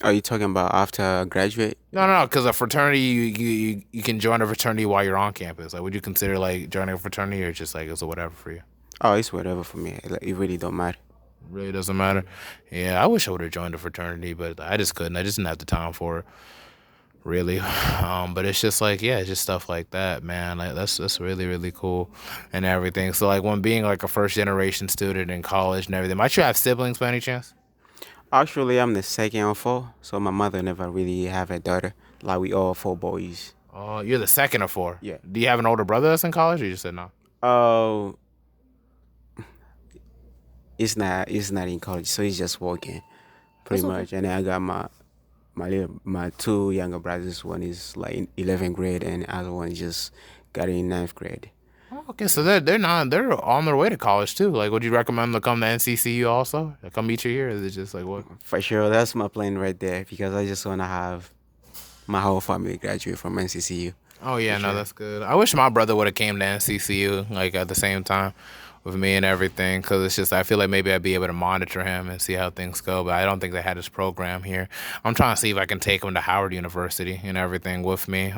Are you talking about after I graduate? No, no, because a fraternity, you can join a fraternity while you're on campus. Like, would you consider like joining a fraternity, or just like it's a whatever for you? Oh, it's whatever for me. Like, it really don't matter. Really doesn't matter. Yeah, I wish I would have joined a fraternity, but I just couldn't. I just didn't have the time for it, really. But it's just like, yeah, it's just stuff like that, man. Like that's really really cool, and everything. So like when being like a first generation student in college and everything, might you have siblings by any chance? Actually, I'm the second of four, so my mother never really have a daughter. Like we all four boys. Oh, you're the second of four. Yeah. Do you have an older brother that's in college, or you just said no? Oh, it's not in college, so he's just working pretty That's okay. much. And then I got my two younger brothers. One is like in 11th grade, and the other one just got in ninth grade. Oh, okay, so they're on their way to college too. Like, would you recommend them to come to NCCU also? Come meet you here? Or is it just like what? For sure, that's my plan right there because I just wanna have my whole family graduate from NCCU. Oh For yeah, no, sure. that's good. I wish my brother would have came to NCCU like at the same time with me and everything, because it's just I feel like maybe I'd be able to monitor him and see how things go. But I don't think they had his program here. I'm trying to see if I can take him to Howard University and everything with me.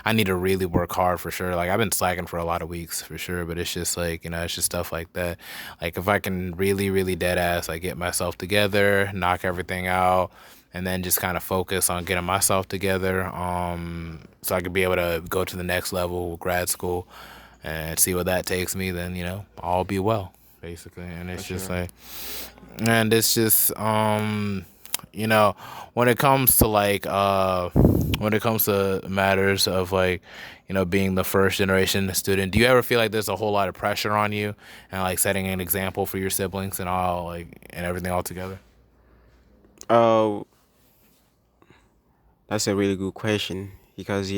I need to really work hard for sure. Like I've been slacking for a lot of weeks for sure, but it's just like it's just stuff like that. Like if I can really, really dead ass, like get myself together, knock everything out, and then just kind of focus on getting myself together, so I could be able to go to the next level with grad school and see where that takes me. Then all be well, basically. And For it's just sure. like, and it's just you know when it comes to like when it comes to matters of like being the first generation student, do you ever feel like there's a whole lot of pressure on you and like setting an example for your siblings and all like and everything all together? Oh, that's a really good question because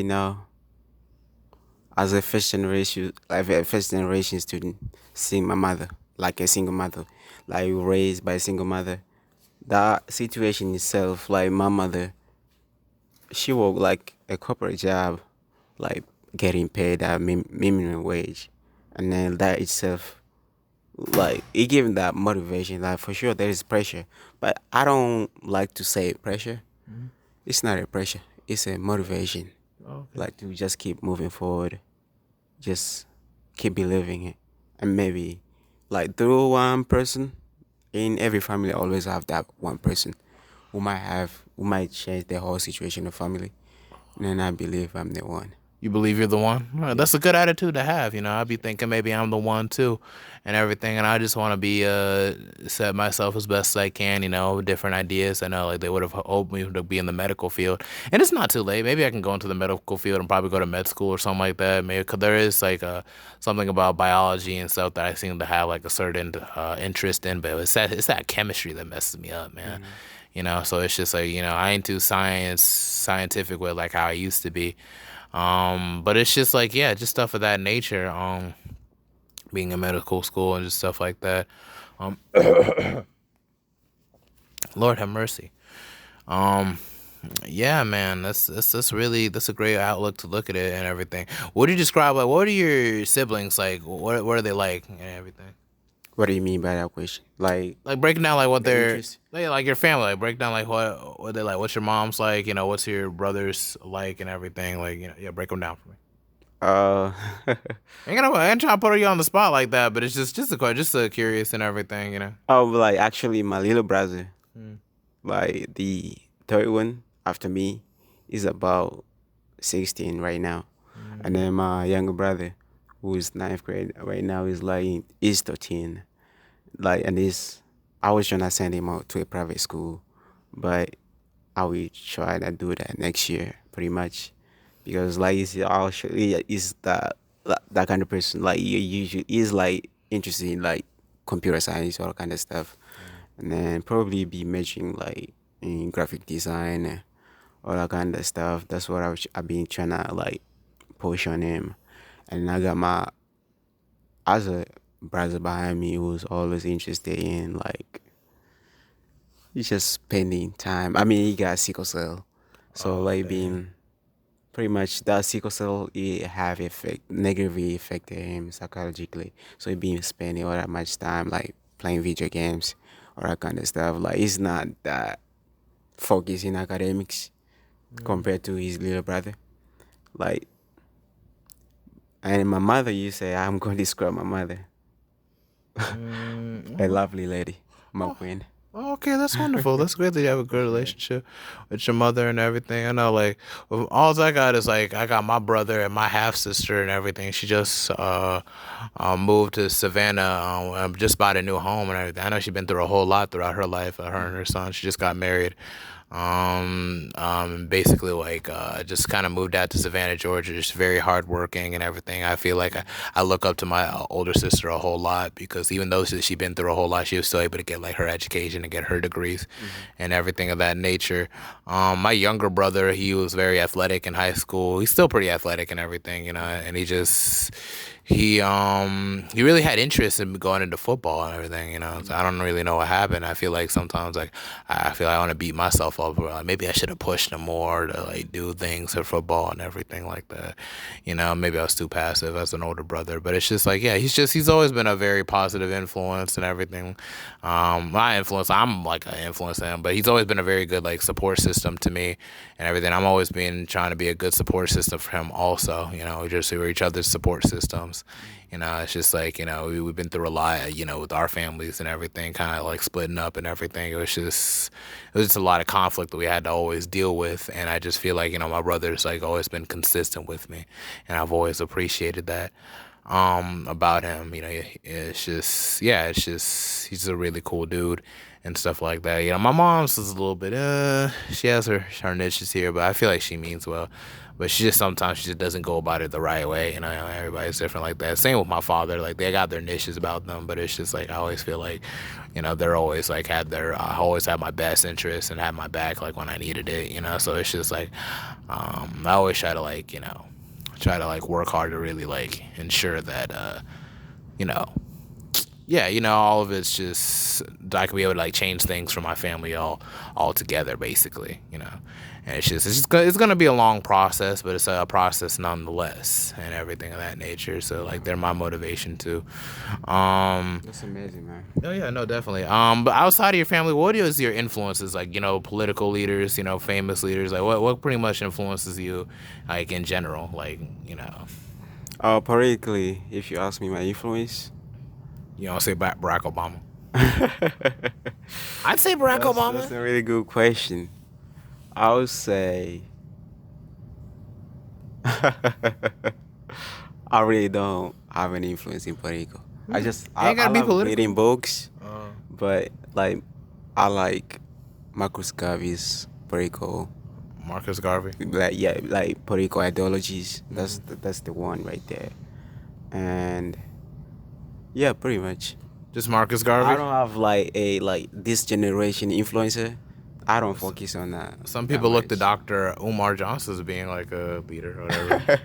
as a first generation student, seeing my mother like a single mother, like raised by a single mother, that situation itself, like my mother, she worked like a corporate job, like getting paid a minimum wage, and then that itself, like it gave me that motivation. Like for sure, there is pressure, but I don't like to say pressure. It's not a pressure. It's a motivation. Okay. Like to just keep moving forward, just keep believing it, and maybe like through one person in every family, always have that one person who might change the whole situation of family. And then I believe I'm the one. You believe you're the one? Well, Yeah, that's a good attitude to have. I'd be thinking maybe I'm the one too, and everything. And I just want to be set myself as best as I can. Different ideas. I know like they would have hoped me to be in the medical field, and it's not too late. Maybe I can go into the medical field and probably go to med school or something like that. Maybe because there is like something about biology and stuff that I seem to have like a certain interest in. But it's that chemistry that messes me up, man. So it's just like I ain't too scientific with like how I used to be. But it's just like, yeah, just stuff of that nature. Being in medical school and just stuff like that. Um, Lord have mercy. Um, yeah, man, that's a great outlook to look at it and everything. What do you describe like? What are your siblings like? What are they like and everything? what do you mean by that question? Like Like breaking down like what the they're interest? like your family. Like break down like what they like. What's your mom's like? What's your brothers like and everything. Like yeah, break them down for me. Uh, I ain't trying to put you on the spot like that, but it's just a question, just curious and everything. oh, like actually, my little brother, Mm. like the third one after me, is about 16 right now, and Mm. then my younger brother, who is ninth grade right now, is 13. Like, and this, I was trying to send him out to a private school, but I will try to do that next year, pretty much, because like actually is that kind of person. Like you usually is like interested in like computer science or kind of stuff, and then probably be majoring like in graphic design, all that kind of stuff. That's what I've been trying to like push on him, and I got my other brother behind me who was always interested in like he's just spending time. I mean, he got sickle cell, so Oh, like dang. being pretty much that sickle cell it have effect negatively affected him psychologically. So he been spending all that much time like playing video games or that kind of stuff. Like he's not that focused in academics compared to his little brother. Like and my mother, you say I'm going to describe my mother, a Mm, lovely lady, my oh, queen. oh, okay, that's wonderful. That's great that you have a good relationship with your mother and everything. I know, like, all I got is like I got my brother and my half sister and everything. She just moved to Savannah, just bought a new home and everything. I know she's been through a whole lot throughout her life. Her and her son. She just got married. Basically like just kind of moved out to Savannah, Georgia. Just very hardworking and everything. I feel like I look up to my older sister a whole lot because even though she's been through a whole lot, she was still able to get like her education and get her degrees Hmm. and everything of that nature. My younger brother, he was very athletic in high school. He's still pretty athletic and everything, you know, and he really had interest in going into football and everything, you know. So I don't really know what happened. I feel like sometimes like I feel like I want to beat myself up. Or like maybe I should have pushed him more to like do things for football and everything like that. You know, maybe I was too passive as an older brother. But it's just like, yeah, he's always been a very positive influence and everything. My influence, I'm like an influence to him, but he's always been a very good like support system to me and everything. I'm always been trying to be a good support system for him also. You know, we're each other's support systems. You know, it's just like, you know, we've been through a lot, you know, with our families and everything, kind of like splitting up and everything. It was just a lot of conflict that we had to always deal with. And I just feel like, you know, my brother's like always been consistent with me. And I've always appreciated that about him. You know, it's just, yeah, it's just, he's a really cool dude and stuff like that. You know, my mom's is a little bit, she has her niches here, but I feel like she means well. But she just sometimes she just doesn't go about it the right way. You know, everybody's different like that. Same with my father. Like they got their niches about them, but it's just like I always feel like, you know, they're always like had their I always had my best interests and had my back like when I needed it. You know, so it's just like I always try to like try to like work hard to really like ensure that you know yeah, you know, all of it's just I can be able to like change things for my family all together, basically, you know. And it's gonna be a long process, but it's a process nonetheless, and everything of that nature. So like they're my motivation too. Um, That's amazing, man. oh yeah, no, definitely. But outside of your family, what is your influences? Like, you know, political leaders, you know, famous leaders. Like, what pretty much influences you, like in general? Like, you know, Politically, if you ask me my influence, you know, say Barack Obama. that's I'd say Barack that's Obama. a really good question. I would say I really don't have any influence in political. Ain't I gotta be love reading political. books, Uh, but like I like Marcus Garvey's political Marcus Garvey. like yeah like political ideologies. Hmm. That's the one right there. And yeah, pretty much. Just Marcus I Garvey. don't have like a like this generation influencer. I don't focus on Some that people look to much. Dr. Umar Johnson as being like a leader or whatever.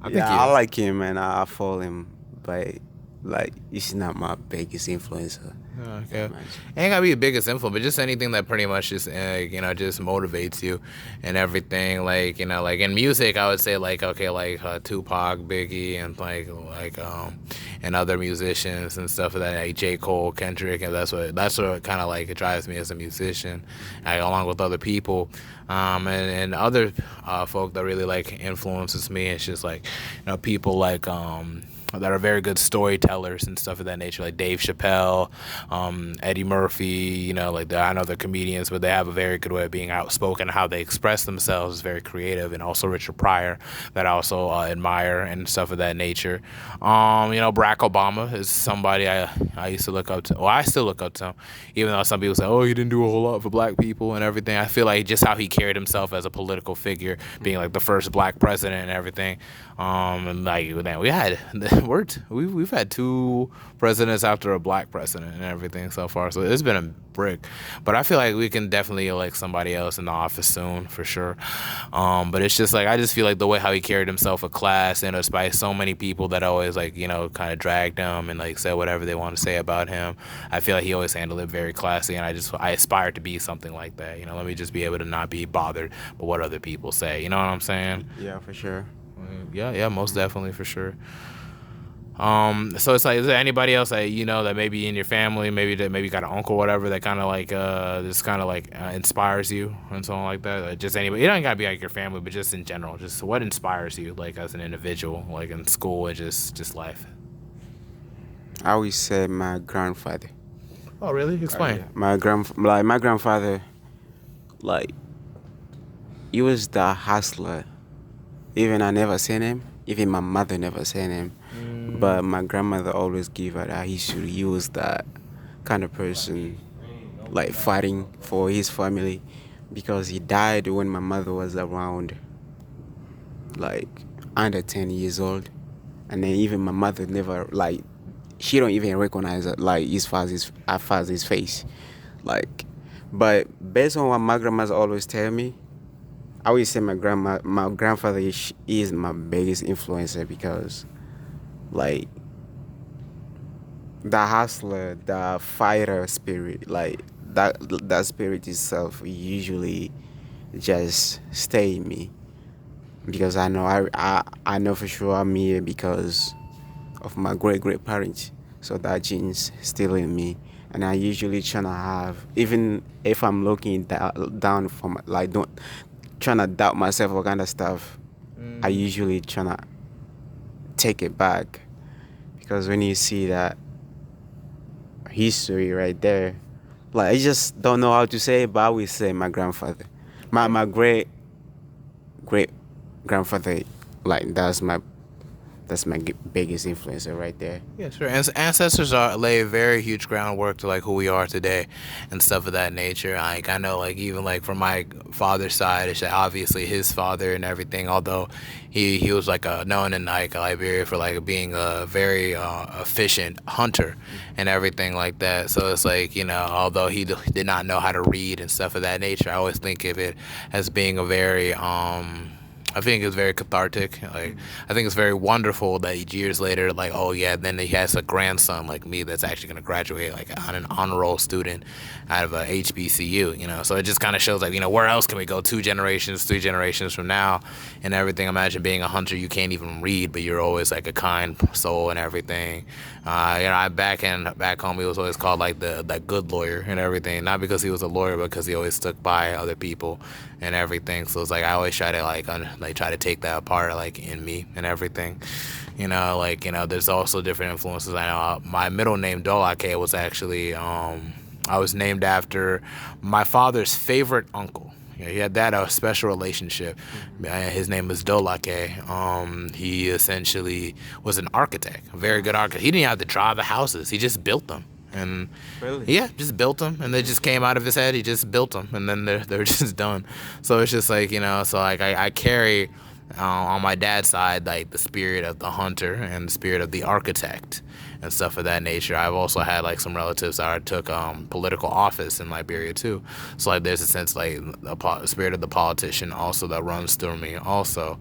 I think Yeah, he I is. like him and I follow him, but like he's not my biggest influencer Yeah, that okay. much. Ain't gotta be the biggest influence, but just anything that pretty much just you know just motivates you and everything. Like you know, like in music, I would say like okay, like Tupac, Biggie, and and other musicians and stuff like that, like J. Cole, Kendrick, and that's what kind of like it drives me as a musician, like, along with other people, and other folk that really like influences me. It's just like you know people like that are very good storytellers and stuff of that nature, like Dave Chappelle, Eddie Murphy. You know, like I know they're comedians, but they have a very good way of being outspoken. How they express themselves is very creative, and also Richard Pryor, that I also admire and stuff of that nature. You know, Barack Obama is somebody I used to look up to. Well, I still look up to him, even though some people say, "Oh, he didn't do a whole lot for black people and everything." I feel like just how he carried himself as a political figure, being like the first black president and everything. And like then we had we've had two presidents after a black president and everything so far, so it's been a brick. But I feel like we can definitely elect somebody else in the office soon for sure. But it's just like I just feel like the way how he carried himself with class, and despite so many people that always like kind of dragged him and like said whatever they want to say about him, I feel like he always handled it very classy, and I aspire to be something like that. Let me just be able to not be bothered by what other people say. You know what I'm saying? Yeah, for sure. Yeah, yeah, most definitely for sure. So it's like, is there anybody else that that maybe in your family, maybe you got an uncle, or whatever, that kind of like just kind of like inspires you and something like that? Just anybody. It don't gotta be like your family, but just in general, just what inspires you, like as an individual, like in school and just life. I always say my grandfather. Oh, really? Explain. My grandfather, like he was the hustler. Even I never seen him. Even my mother never seen him. But my grandmother always gave her that history. He was that kind of person, like fighting for his family, because he died when my mother was around, like under 10 years old, and then even my mother never like she don't even recognize like his face, like. But based on what my grandma's always tell me, I always say my grandfather is my biggest influencer because, like, the hustler, the fighter spirit, like that spirit itself usually just stay in me because I know for sure I'm here because of my great parents. So that gene's still in me, and I usually tryna have, even if I'm looking down from like don't trying to doubt myself or kind of stuff, I usually tryna take it back because when you see that history right there, like I just don't know how to say it, but I always say my grandfather, my great grandfather, like that's my biggest influencer right there. Yeah, sure. Ancestors lay a very huge groundwork to like who we are today, and stuff of that nature. Like I know, like even like from my father's side, it's obviously his father and everything. Although he was like known in like Liberia for like being a very efficient hunter and everything like that. So it's like although he did not know how to read and stuff of that nature, I always think of it as being a very I think it's very cathartic. Like, I think it's very wonderful that years later, like, oh yeah, then he has a grandson like me that's actually gonna graduate like on an honor roll student out of a HBCU. So it just kind of shows like where else can we go? 2 generations, 3 generations from now, and everything. Imagine being a hunter, you can't even read, but you're always like a kind soul and everything. I back home, he was always called like that good lawyer and everything. Not because he was a lawyer, but because he always stuck by other people and everything. So it's like I always try to like try to take that apart like in me and everything. There's also different influences. I know my middle name Dolake was actually I was named after my father's favorite uncle. He had that a special relationship. His name was Dolake. He essentially was an architect, a very good architect. He didn't have to draw the houses; he just built them. And Really? yeah, just built them, and they just came out of his head. He just built them, and then they're just done. So it's just like so like I carry on my dad's side like the spirit of the hunter and the spirit of the architect and stuff of that nature. I've also had like some relatives that took political office in Liberia too. So like there's a sense like the spirit of the politician also that runs through me also.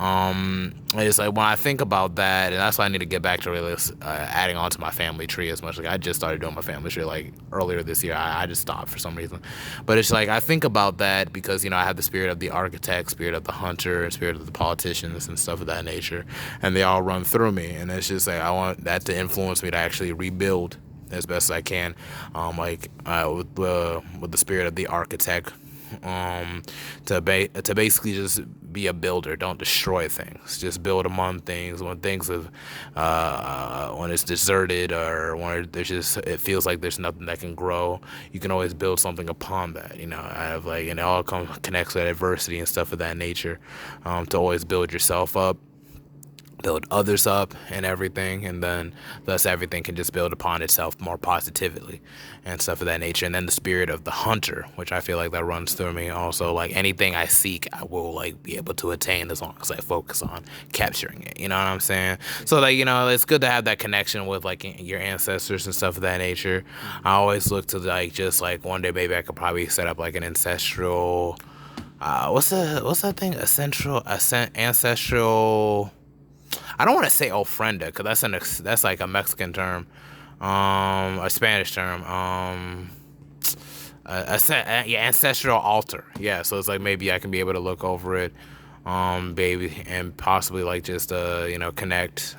It's like when I think about that, and that's why I need to get back to really adding on to my family tree as much. Like I just started doing my family tree like earlier this year. I just stopped for some reason, but it's like I think about that because I have the spirit of the architect, spirit of the hunter, spirit of the politicians and stuff of that nature, and they all run through me. And it's just like I want that to influence me to actually rebuild as best as I can, with the spirit of the architect. To basically just be a builder. Don't destroy things. Just build among things. When things have, when it's deserted or when it feels like there's nothing that can grow, you can always build something upon that. I have and it all connects with adversity and stuff of that nature. To always build yourself up. build others up and everything, and then thus everything can just build upon itself more positively and stuff of that nature. And then the spirit of the hunter, which I feel like that runs through me also. Like anything I seek, I will like be able to attain as long as I focus on capturing it. You know what I'm saying? So like, it's good to have that connection with like your ancestors and stuff of that nature. I always look to like just like one day maybe I could probably set up like an ancestral what's that thing? Ancestral. I don't want to say ofrenda because that's like a Mexican term, a Spanish term. Yeah, ancestral altar. Yeah, so it's like maybe I can be able to look over it, baby, and possibly like just connect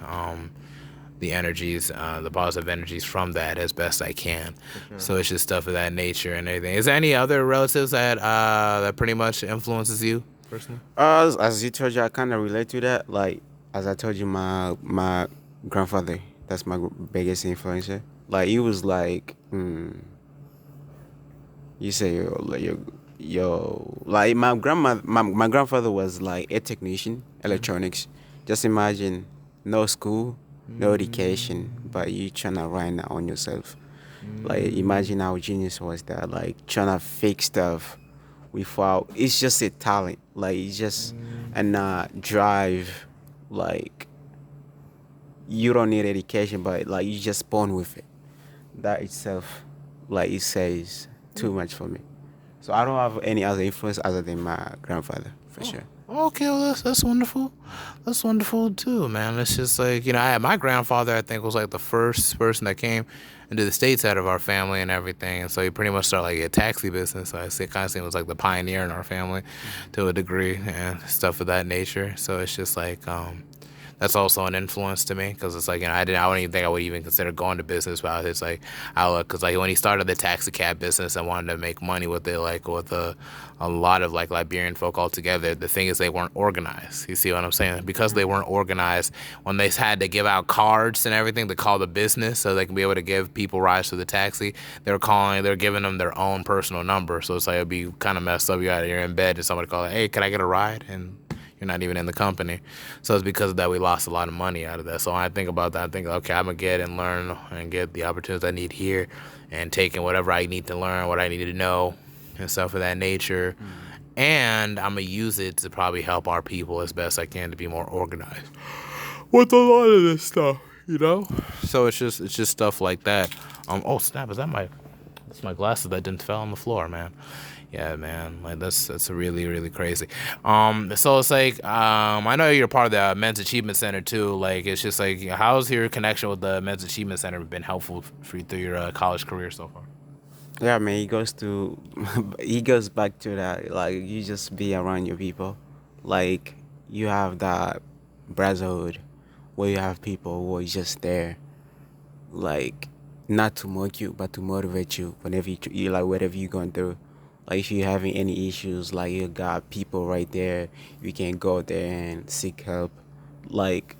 the energies, the positive energies from that as best I can. For sure. So it's just stuff of that nature and everything. Is there any other relatives that pretty much influences you personally? As you told you, I kind of relate to that. Like as I told you, my grandfather, that's my biggest influencer. Like he was like, you say like my grandfather was like a technician, electronics. Just imagine no school, no education, but you trying to run that on yourself. Like imagine how genius was that, like trying to fix stuff without, it's just a talent. Like it's just and drive, like you don't need education, but like you just born with it. That itself, like it says too much for me. So I don't have any other influence other than my grandfather, for sure. Okay, well that's wonderful. That's wonderful too, man. It's just like I had my grandfather. I think was like the first person that came into the states out of our family and everything, and so he pretty much started like a taxi business. So I see, kind of see him as like the pioneer in our family, to a degree, and stuff of that nature. So it's just like that's also an influence to me because it's like I don't even think I would even consider going to business, but it's like I look because like when he started the taxi cab business and wanted to make money with it, like with a lot of like Liberian folk altogether. The thing is they weren't organized. You see what I'm saying? Because they weren't organized, when they had to give out cards and everything to call the business so they can be able to give people rides to the taxi, they're giving them their own personal number. So it's like it'd be kind of messed up. You're in bed and somebody calling, hey, can I get a ride? And you're not even in the company. So it's because of that we lost a lot of money out of that. So when I think about that, I think, okay, I'm going to get and learn and get the opportunities I need here and taking whatever I need to learn, what I need to know, and stuff of that nature. And I'm going to use it to probably help our people as best I can to be more organized with a lot of this stuff. So it's just stuff like that. Oh snap, is that that's my glasses that didn't fell on the floor, man. Yeah, man. Like that's really really crazy. So it's like I know you're part of the Men's Achievement Center too. Like it's just like how's your connection with the Men's Achievement Center been helpful for you through your college career so far? Yeah, man, he goes to, he goes back to that. Like you just be around your people, like you have that brotherhood where you have people who are just there, like not to mock you, but to motivate you whenever you like whatever you're going through. Like if you're having any issues, like you got people right there, you can go there and seek help. Like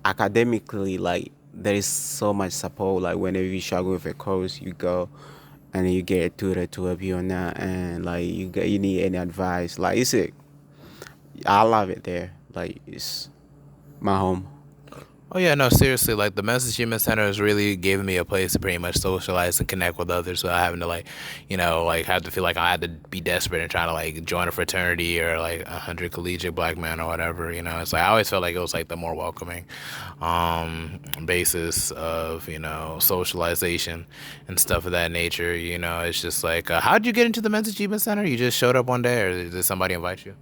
academically, like there is so much support. Like whenever you struggle with a course, you go and you get a tutor to help you on that, and like you need any advice. Like it's it. I love it there. Like it's my home. Oh yeah, no, seriously, like the Men's Achievement Center has really given me a place to pretty much socialize and connect with others without having to like, like have to feel like I had to be desperate and trying to like join a fraternity or like 100 collegiate black men or whatever. It's like I always felt like it was like the more welcoming basis of socialization and stuff of that nature. It's just like how did you get into the Men's Achievement Center? You just showed up one day, or did somebody invite you?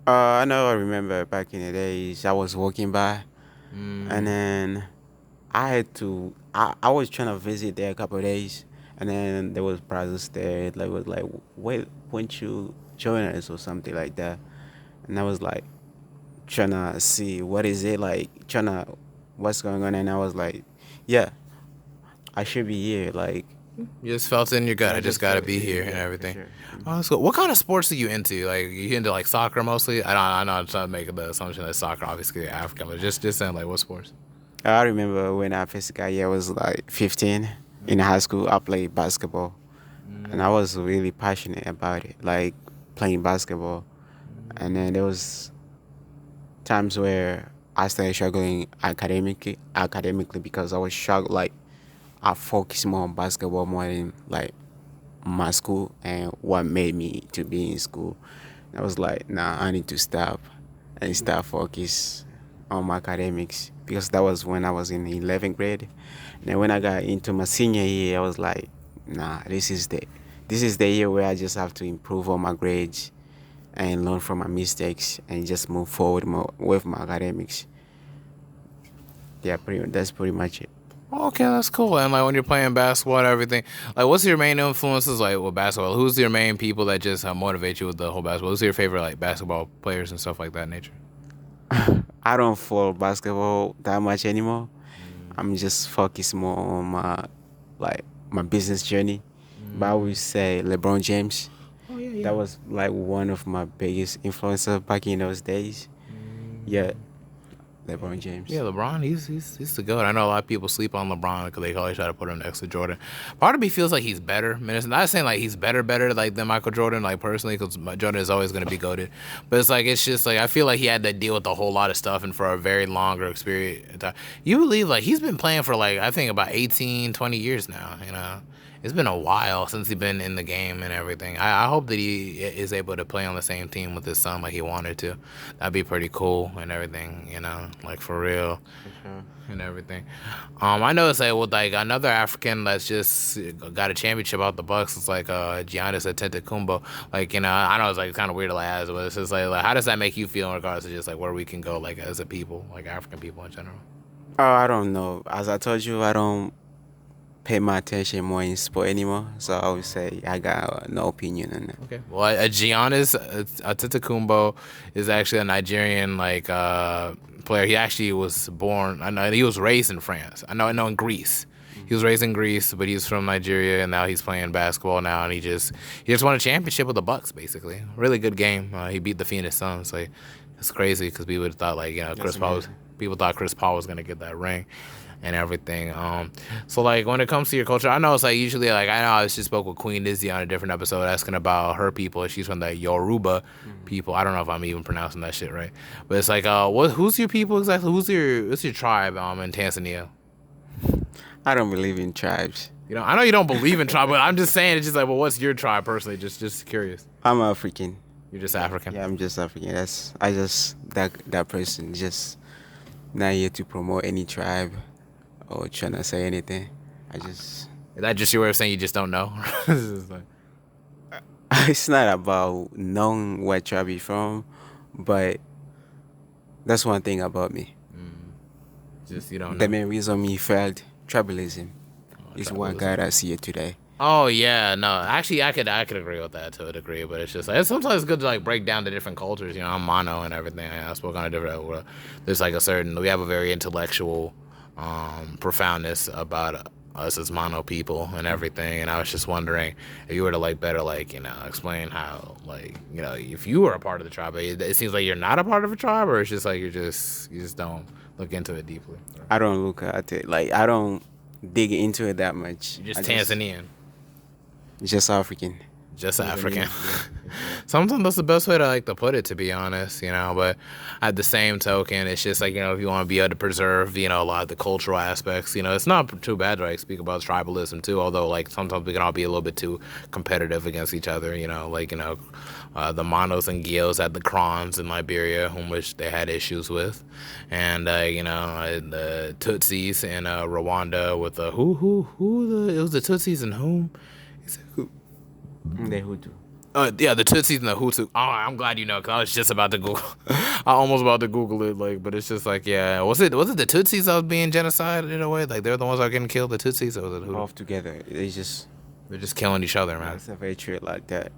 I know. I remember back in the days, I was walking by, and then I had to. I was trying to visit there a couple of days, and then there was brothers there. Like was like, wait, won't you join us or something like that? And I was like trying to see what is it like, trying to what's going on, and I was like, yeah, I should be here. Like You just felt it in your gut. I I just just gotta felt be it. here and Yeah, for everything. sure. Oh, that's cool. What kind of sports are you into? Like, you into like soccer mostly? I know I'm trying to make the assumption that soccer, obviously Africa, but just saying like what sports? I remember when I first got here, I was like 15 in high school. I played basketball, and I was really passionate about it, like playing basketball. And then there was times where I started struggling academically because I was struggling. Like I focused more on basketball more than like my school and what made me to be in school. I was like, nah, I need to stop and start focus on my academics because that was when I was in 11th grade. And then when I got into my senior year, I was like, nah, this is the year where I just have to improve on my grades and learn from my mistakes and just move forward more with my academics. Yeah, that's pretty much it. Okay, that's cool. And like when you're playing basketball and everything, like what's your main influences like with basketball? Who's your main people that just motivate you with the whole basketball? Who's your favorite like basketball players and stuff like that nature? I don't follow basketball that much anymore. Mm, I'm just focused more on my business journey. But I would mm. say LeBron James. Oh yeah, That yeah. was like one of my biggest influences back in those days. Yeah, Mm. LeBron James. Yeah, LeBron, he's the goat. I know a lot of people sleep on LeBron because they always try to put him next to Jordan. Part of me feels like he's better. I mean, it's not saying like he's better like than Michael Jordan, like personally, because Jordan is always going to be goated. But it's just like I feel like he had to deal with a whole lot of stuff and for a very longer experience. You believe like he's been playing for like I think about 18, 20 years now. You know, it's been a while since he's been in the game and everything. I hope that he is able to play on the same team with his son like he wanted to. That'd be pretty cool and everything, you know, like for real For sure. and everything. I noticed like with like another African that's just got a championship out the Bucks. It's like Giannis Antetokounmpo. Like you know, I know it's like kind of weird to like ask, but it's just like how does that make you feel in regards to just like where we can go like as a people, like African people in general? Oh, I don't know. As I told you, I don't pay my attention more in sport anymore. So I would say I got no opinion on that. Okay. Well, Giannis Antetokounmpo is actually a Nigerian like player. He actually was born. I know he was raised in France. I know in Greece. He was raised in Greece, but he's from Nigeria, and now he's playing basketball now, and he just won a championship with the Bucks, basically. Really good game. He beat the Phoenix Suns. Like it's crazy because people thought like you know That's amazing. People thought Chris Paul was gonna get that ring and everything. So like when it comes to your culture, I know it's like usually like I know I just spoke with Queen Lizzie on a different episode asking about her people. She's from the Yoruba people. I don't know if I'm even pronouncing that shit right, but it's like who's your people exactly? What's your tribe in Tanzania? I don't believe in tribes. You know, I know you don't believe in tribe, but I'm just saying it's just like, well, what's your tribe personally? Just curious. I'm African. You're just African. Yeah, I'm just African. That person just not here to promote any tribe or trying to say anything. I just Is that just your way of saying you just don't know? It's just like, it's not about knowing what tribe you're from, but that's one thing about me. just you don't The know. main reason me failed tribalism is what Tribalism. got us here today. Oh yeah, no. Actually, I could agree with that to a degree, but it's just like it's sometimes good to like break down the different cultures. You know, I'm mono and everything. I spoke on a different. There's like we have a very intellectual, profoundness about us as mono people and everything. And I was just wondering if you were to like better like you know explain how like you know if you were a part of the tribe. It seems like you're not a part of a tribe, or it's just like you just don't look into it deeply. I don't look at it like I don't dig into it that much. You're I just Tanzanian. just African. Just Tanzanian, African. yeah. Sometimes that's the best way to like to put it, to be honest, you know. But at the same token, it's just like you know, if you want to be able to preserve, you know, a lot of the cultural aspects, you know, it's not too bad to like speak about tribalism too. Although like sometimes we can all be a little bit too competitive against each other, you know, like you know, the Monos and Gios had the Krons in Liberia, whom which they had issues with, and you know, the Tutsis in Rwanda with the it was the Tutsis and whom. The Hutu. Yeah, the Tutsis and the Hutu. Oh, I'm glad you know, cause I was just about to Google. I almost about to Google it, like, but it's just like, yeah, was it the Tutsis that was being genocided in a way? Like they're the ones that are getting killed, the Tutsis, or was it Hutu? Both together. They're just killing each other, man. It's a very trait like that.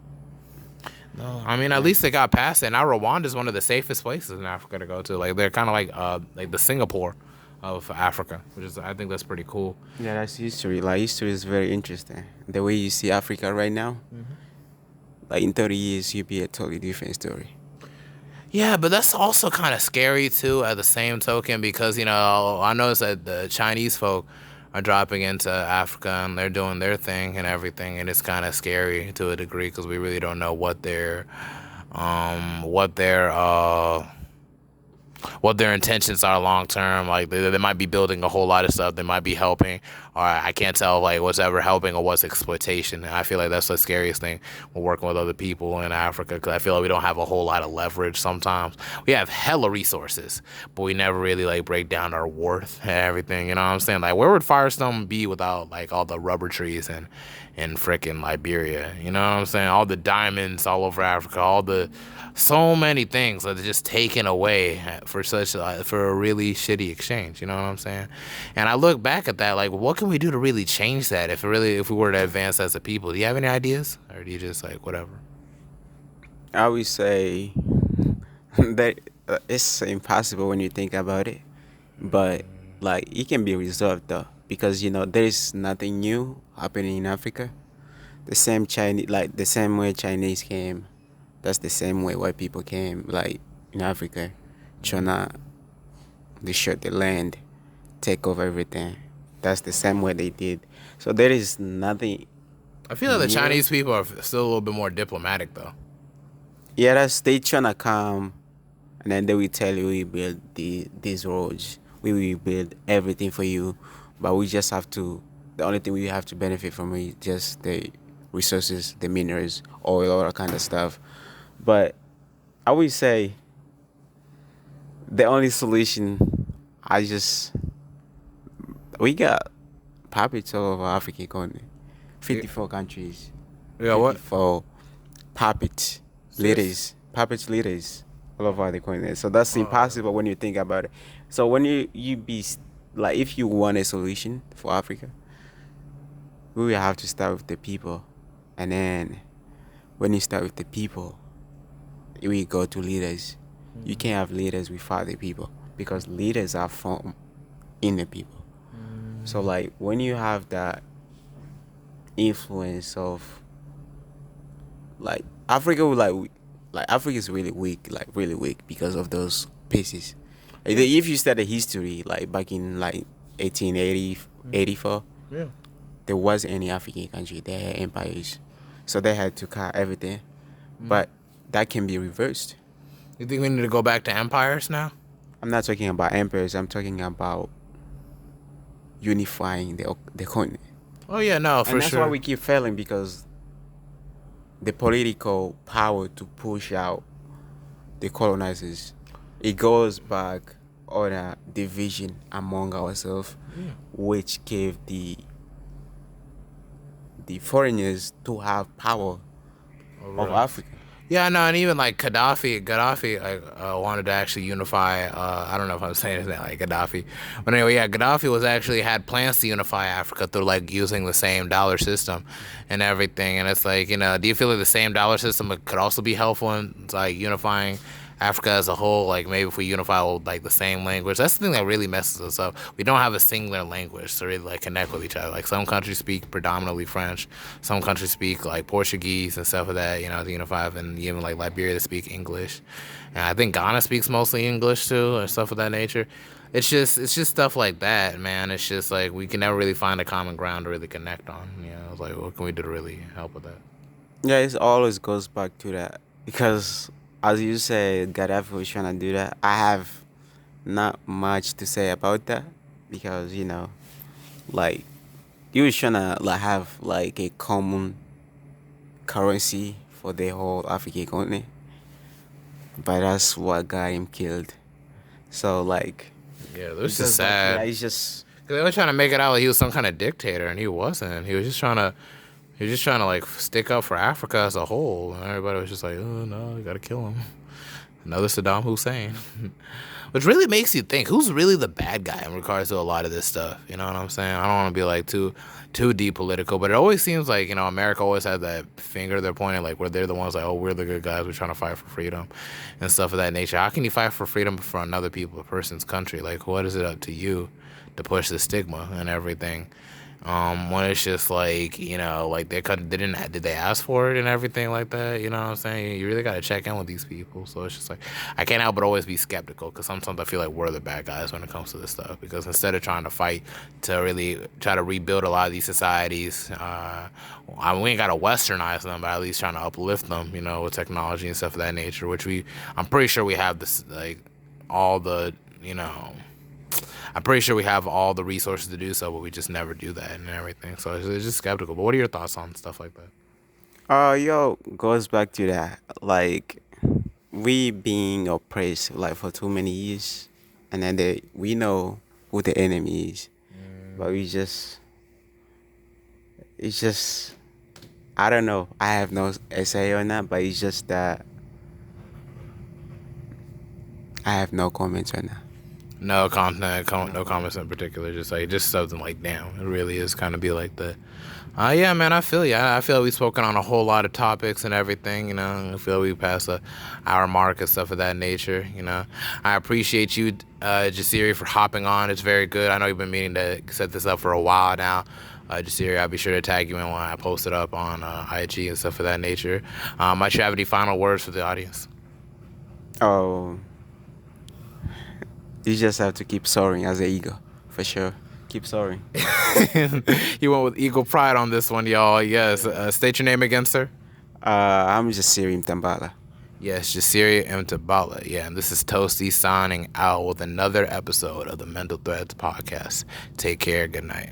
No, I mean, at least they got past it. Now Rwanda is one of the safest places in Africa to go to. Like they're kind of like the Singapore of Africa, which is I think that's pretty cool. Yeah, that's history. Like history is very interesting. The way you see Africa right now, like in 30 years, you'll be a totally different story. Yeah, but that's also kind of scary too. At the same token, because you know I noticed that the Chinese folk are dropping into Africa and they're doing their thing and everything, and it's kind of scary to a degree because we really don't know what their what their intentions are long term. Like they might be building a whole lot of stuff. They might be helping, or I can't tell like what's ever helping or what's exploitation. And I feel like that's the scariest thing when working with other people in Africa because I feel like we don't have a whole lot of leverage. Sometimes we have hella resources, but we never really like break down our worth and everything. You know what I'm saying? Like where would Firestone be without like all the rubber trees and in frickin' Liberia? You know what I'm saying? All the diamonds all over Africa, all the so many things that are just taken away for such for a really shitty exchange. You know what I'm saying? And I look back at that like, what can we do to really change that? If we were to advance as a people, do you have any ideas, or do you just like whatever? I would say that it's impossible when you think about it, but like it can be resolved though, because there is nothing new happening in Africa. The same Chinese, like the same way Chinese came, that's the same way white people came, like in Africa, trying to destroy the land, take over everything. That's the same way they did. So there is nothing I feel like the new. Chinese people are still a little bit more diplomatic though. Yeah, that's they trying to come, and then they will tell you we build these roads, we will build everything for you, but we just have to. The only thing we have to benefit from is just the resources, the minerals, oil, all that kind of stuff. But I would say the only solution, I just we got puppets all over African continent, Yeah, 54 countries, yeah, what? 54 puppet Sis? leaders, puppet leaders all over the continent. So that's impossible when you think about it. So when like, if you want a solution for Africa, we will have to start with the people, and then when you start with the people, we go to leaders. You can't have leaders without the people because leaders are formed in the people. So like when you have that influence of like Africa, like Africa is really weak, like really weak because of those pieces. Yeah, If you study history, like back in like 1880, 84, yeah. there was any African country they had empires, so they had to cut everything. But that can be reversed. You think we need to go back to empires now? I'm not talking about empires. I'm talking about unifying the continent, Oh yeah, no, and for that's why sure. we keep failing because the political power to push out the colonizers, it goes back on a division among ourselves, Yeah. which gave the foreigners to have power of Over. Africa. Yeah, no, and even like Gaddafi, like wanted to actually unify. I don't know if I'm saying his name like Gaddafi, but anyway, yeah, Gaddafi was actually had plans to unify Africa through like using the same dollar system and everything. And it's like, do you feel like the same dollar system could also be helpful in like unifying Africa as a whole? Like maybe if we unify with like the same language, that's the thing that really messes us up. We don't have a singular language to really like connect with each other. Like some countries speak predominantly French, some countries speak like Portuguese and stuff of that. To unify, and even like Liberia to speak English, and I think Ghana speaks mostly English too, and stuff of that nature. It's just stuff like that, man. It's just like we can never really find a common ground to really connect on. It's like what can we do to really help with that? Yeah, it always goes back to that because, as you said, Gaddafi was trying to do that. I have not much to say about that because like he was trying to like have like a common currency for the whole African continent, but that's what got him killed. So like Yeah, it this is goes back to sad. that. It's just Cause they were trying to make it out like he was some kind of dictator, and he wasn't. He was just trying to like stick up for Africa as a whole, and everybody was just like, "Oh no, you gotta kill him." Another Saddam Hussein, which really makes you think who's really the bad guy in regards to a lot of this stuff. You know what I'm saying? I don't want to be like too deep political, but it always seems like America always has that finger they're pointing, like where they're the ones like, oh, we're the good guys, we're trying to fight for freedom and stuff of that nature. How can you fight for freedom for another people, a person's country? Like, what is it up to you to push the stigma and everything? When it's just like, like did they ask for it and everything like that? You know what I'm saying? You really got to check in with these people. So it's just like, I can't help but always be skeptical because sometimes I feel like we're the bad guys when it comes to this stuff. Because instead of trying to fight to really try to rebuild a lot of these societies, we ain't got to westernize them, but at least trying to uplift them, with technology and stuff of that nature, which I'm pretty sure we have this, like, all the, you know, I'm pretty sure we have all the resources to do so, but we just never do that and everything. So it's just skeptical. But what are your thoughts on stuff like that? Yo, goes back to that. Like, we being oppressed like for too many years, and then we know who the enemy is, but it's just, I don't know. I have no essay on that, but it's just that I have no comments on that. No content, No no comments comments. in particular. Just like just something like, damn, it really is kind of be like the. Yeah, man, I feel you. I feel we've spoken on a whole lot of topics and everything. You know, I feel we passed the hour mark and stuff of that nature. You know, I appreciate you, Jasiri, for hopping on. It's very good. I know you've been meaning to set this up for a while now. Jasiri, I'll be sure to tag you in when I post it up on IG and stuff of that nature. Might you have any final words for the audience? Oh, you just have to keep soaring as an eagle, for sure. Keep soaring. You went with equal pride on this one, y'all. Yes. Yeah. State your name again, sir. I'm Jasiri Mtambala. Yes, Jasiri Mtambala. Yeah, and this is Toasty signing out with another episode of the Mental Threads podcast. Take care. Good night.